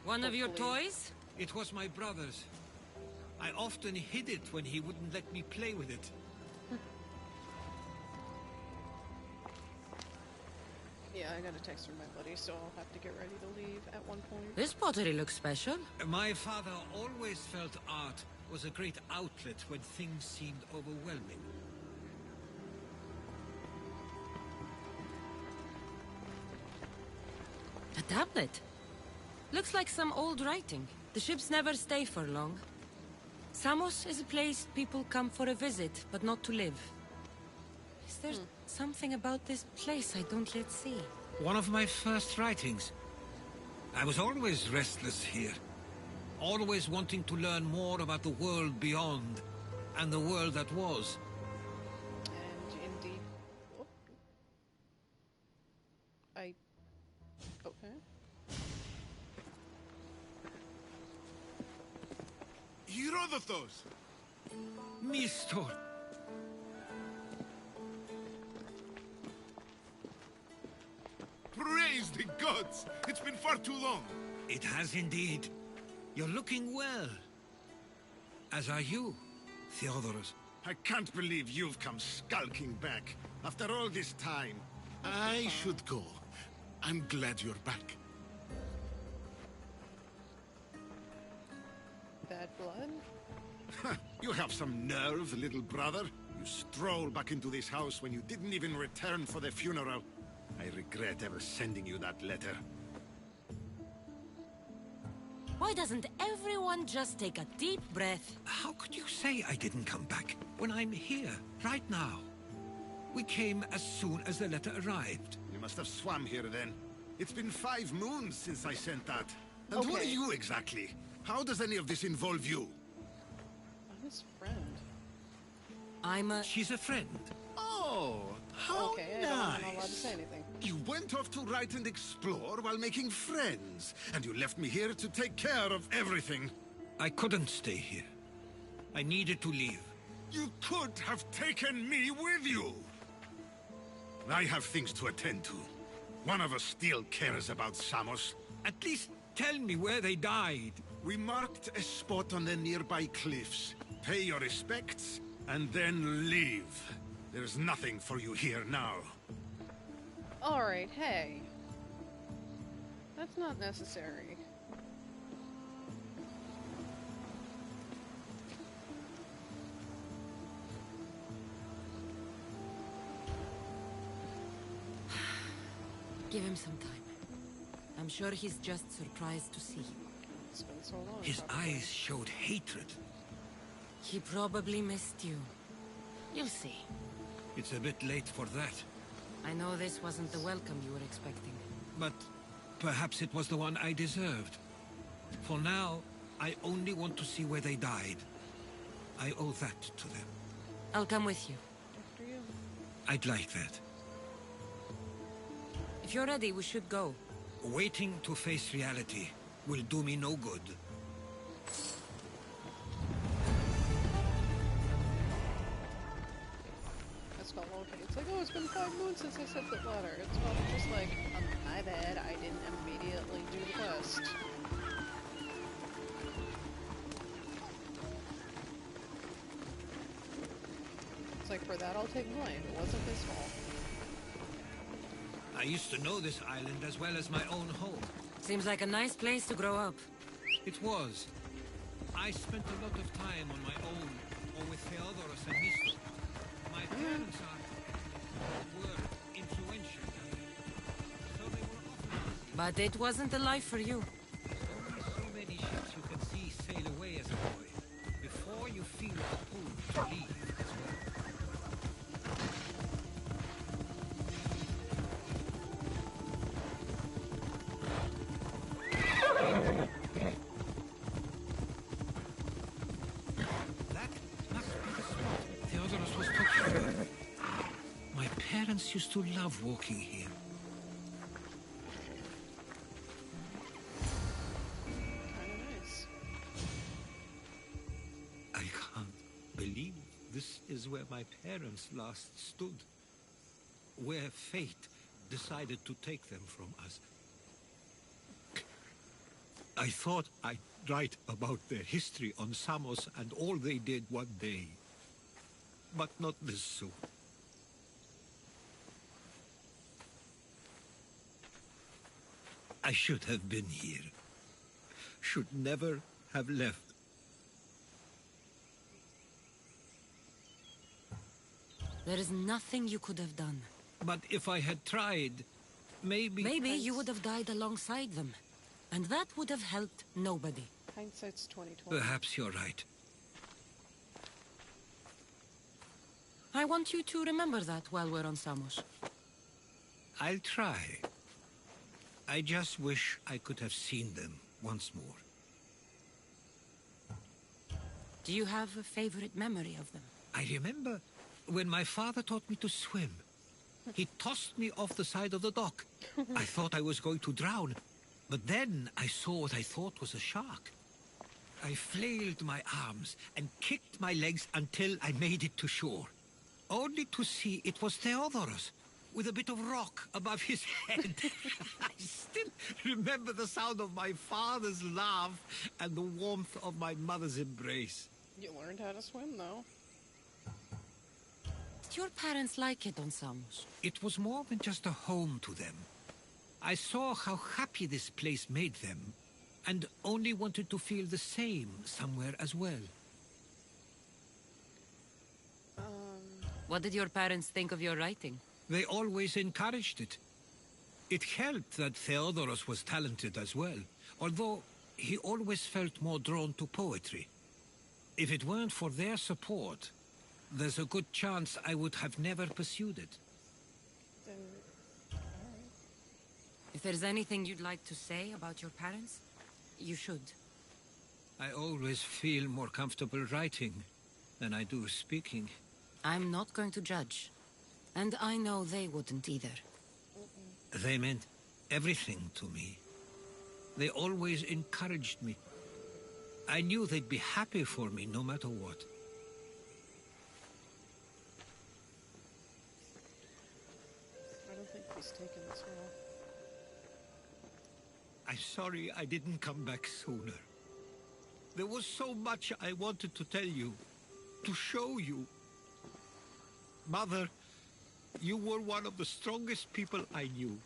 One of your toys? It was my brother's. I often hid it when he wouldn't let me play with it. Yeah, I got a text from my buddy, so I'll have to get ready to leave at one point. This pottery looks special. My father always felt art was a great outlet when things seemed overwhelming. A tablet. Looks like some old writing. The ships never stay for long. Samos is a place people come for a visit, but not to live. Is there something about this place I don't yet see? One of my first writings. I was always restless here. Always wanting to learn more about the world beyond, and the world that was. And indeed... Oh. Okay. Herodotos! Mistor! Praise the gods! It's been far too long. It has indeed. You're looking well. As are you, Theodorus. I can't believe you've come skulking back. After all this time, I should go. I'm glad you're back. Bad blood? You have some nerve, little brother. You stroll back into this house when you didn't even return for the funeral. I regret ever sending you that letter. Why doesn't everyone just take a deep breath? How could you say I didn't come back when I'm here, right now? We came as soon as the letter arrived. You must have swum here then. It's been 5 moons since I sent that. And who are you exactly? How does any of this involve you? I'm his friend. She's a friend. Oh, how okay, nice. I'm not allowed to say anything. You went off to write and explore while making friends, and you left me here to take care of everything. I couldn't stay here. I needed to leave. You could have taken me with you. I have things to attend to. One of us still cares about Samos. At least tell me where they died. We marked a spot on the nearby cliffs. Pay your respects, and then leave. There's nothing for you here now. Alright, hey. That's not necessary. Give him some time. I'm sure he's just surprised to see you. It's been so long. His eyes showed hatred. He probably missed you. You'll see. It's a bit late for that. I know this wasn't the welcome you were expecting. But perhaps it was the one I deserved. For now, I only want to see where they died. I owe that to them. I'll come with you. After you. I'd like that. If you're ready, we should go. Waiting to face reality will do me no good. That's not okay. It's like, oh, it's been 5 moons since I sent that letter. It's not just like, my bad, I didn't immediately do the quest. It's like, for that I'll take blame. It wasn't his fault. I used to know this island as well as my own home. Seems like a nice place to grow up. It was. I spent a lot of time on my own, or with Theodorus and Mistor. My parents were influential, so they were often... But it wasn't a life for you. Only so many ships you can see sail away as a boy, before you feel the pull to leave as well. My parents used to love walking here. Kinda nice. I can't believe this is where my parents last stood. Where fate decided to take them from us. I thought I'd write about their history on Samos and all they did one day. But not this soon. I should have been here. Should never have left. There is nothing you could have done. But if I had tried, maybe... Maybe you would have died alongside them. And that would have helped nobody. Hindsight's 20/20. Perhaps you're right. I want you to remember that while we're on Samos. I'll try. I just wish I could have seen them once more. Do you have a favorite memory of them? I remember when my father taught me to swim. He tossed me off the side of the dock. I thought I was going to drown, but then I saw what I thought was a shark. I flailed my arms and kicked my legs until I made it to shore, only to see it was Theodorus, with a bit of rock above his head. I still remember the sound of my father's laugh and the warmth of my mother's embrace. You learned how to swim, though. Did your parents like it on Samos? It was more than just a home to them. I saw how happy this place made them, and only wanted to feel the same somewhere as well. What did your parents think of your writing? They always encouraged it. It helped that Theodorus was talented as well, although he always felt more drawn to poetry. If it weren't for their support, there's a good chance I would have never pursued it. Then, If there's anything you'd like to say about your parents, you should. I always feel more comfortable writing than I do speaking. I'm not going to judge. And I know they wouldn't either. They meant everything to me. They always encouraged me. I knew they'd be happy for me no matter what. I don't think he's taken this well. I'm sorry I didn't come back sooner. There was so much I wanted to tell you, to show you. Mother, you were one of the strongest people I knew.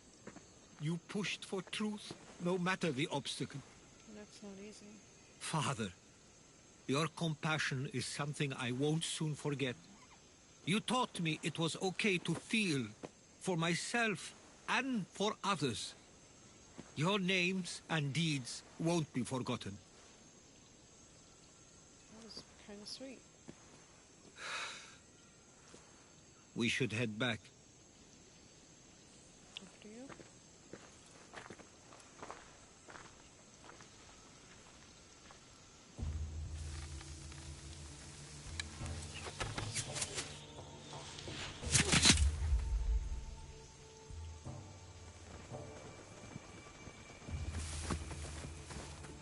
You pushed for truth, no matter the obstacle. That's not easy. Father, your compassion is something I won't soon forget. You taught me it was okay to feel, for myself and for others. Your names and deeds won't be forgotten. That was kind of sweet. We should head back. After you.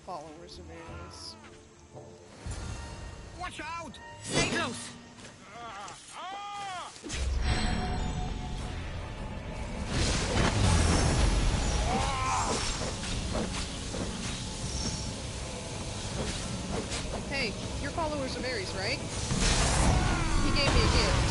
Followers of Ares. Watch out! Stay close! Hey, you're followers of Ares, right? He gave me a gift.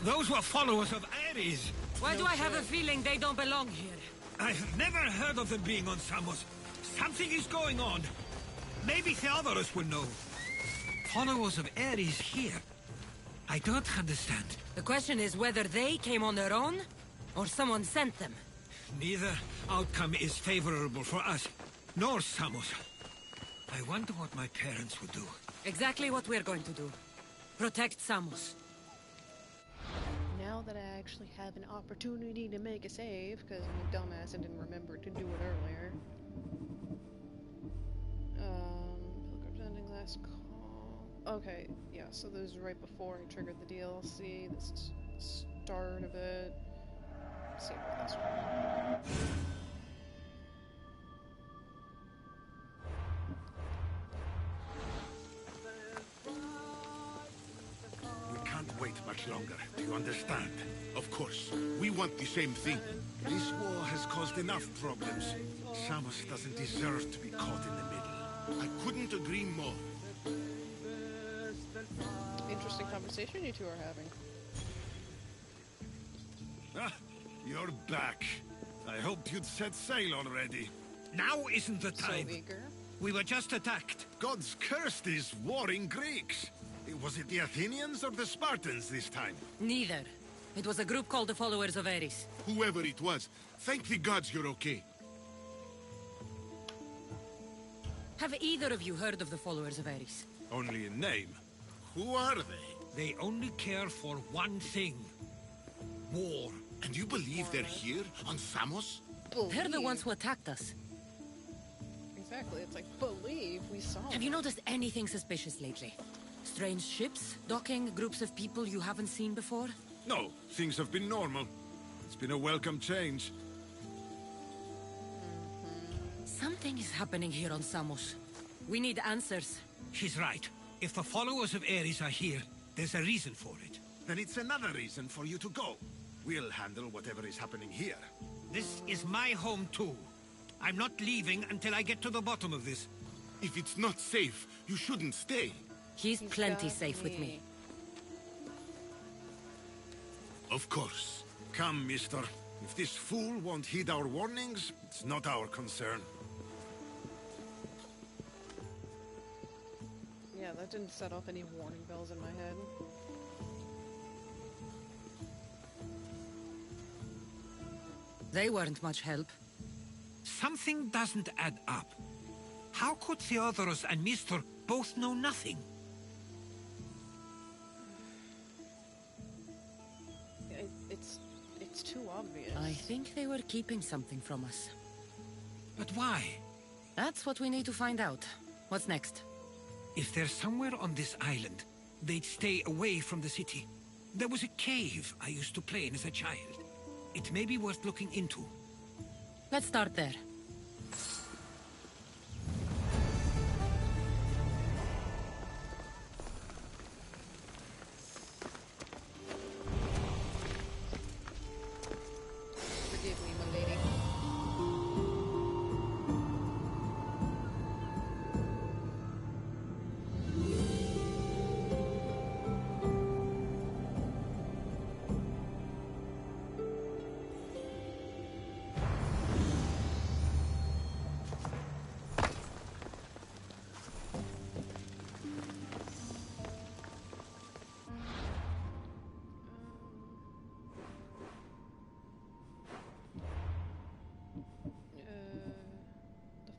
Those were followers of Ares. Why do I have a feeling they don't belong here? I've never heard of them being on Samos. Something is going on. Maybe Theodorus will know. Followers of Ares here. I don't understand. The question is whether they came on their own, or someone sent them. Neither outcome is favorable for us, nor Samos. I wonder what my parents would do. Exactly what we're going to do. Protect Samos. Now that I actually have an opportunity to make a save, because I'm a dumbass and didn't remember to do it earlier. Pilgrim's Ending last call. Okay, yeah, so this is right before I triggered the DLC. This is the start of it. Save for this one. We can't can't wait much longer. Do you understand? Of course. We want the same thing. This war has caused enough problems. Samos doesn't deserve to be caught in the middle. I couldn't agree more. Interesting conversation you two are having. Ah, you're back. I hoped you'd set sail already. Now isn't the time. So eager. We were just attacked. God's curse these warring Greeks. Was it the Athenians or the Spartans this time? Neither. It was a group called the Followers of Ares. Whoever it was, thank the gods you're okay. Have either of you heard of the Followers of Ares? Only in name. Who are they? They only care for one thing. War. And you believe they're here, on Samos? They're the ones who attacked us. Exactly, it's like, believe we saw Have you noticed anything suspicious lately? Strange ships, docking, groups of people you haven't seen before? No, things have been normal. It's been a welcome change. Something is happening here on Samos. We need answers. She's right. If the followers of Ares are here, there's a reason for it. Then it's another reason for you to go. We'll handle whatever is happening here. This is my home too. I'm not leaving until I get to the bottom of this. If it's not safe, you shouldn't stay. He's plenty safe with me. Of course. Come, mister. If this fool won't heed our warnings, it's not our concern. Yeah, that didn't set off any warning bells in my head. They weren't much help. Something doesn't add up. How could Theodoros and Mister both know nothing? It's too obvious. I think they were keeping something from us. But why? That's what we need to find out. What's next? If they're somewhere on this island, they'd stay away from the city. There was a cave I used to play in as a child. It may be worth looking into. Let's start there. Forgive me, my lady.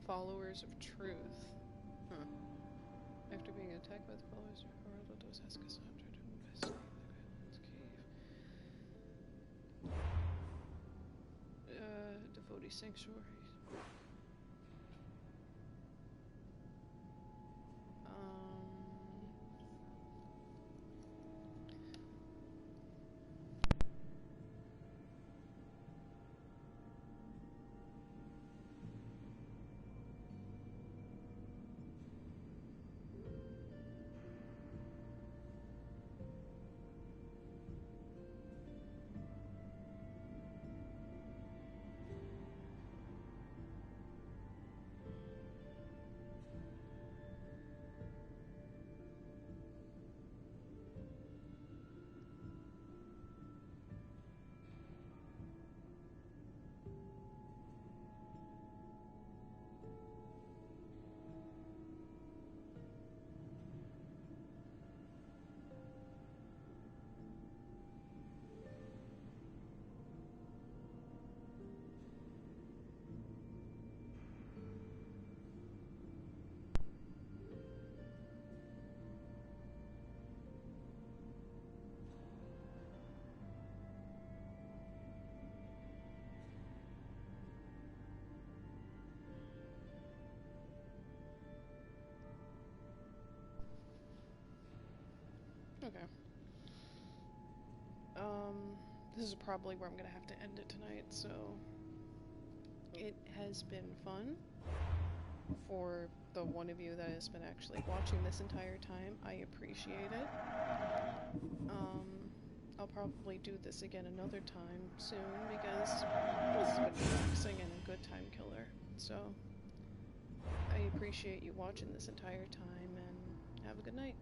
Followers of truth. Huh. After being attacked by the followers of Herodotus, asked Kassandra to investigate the cave. Devotee sanctuaries. Okay. This is probably where I'm gonna have to end it tonight, so it has been fun. for the one of you that has been actually watching this entire time. I appreciate it. I'll probably do this again another time soon because this has been relaxing and a good time killer. So, I appreciate you watching this entire time and have a good night.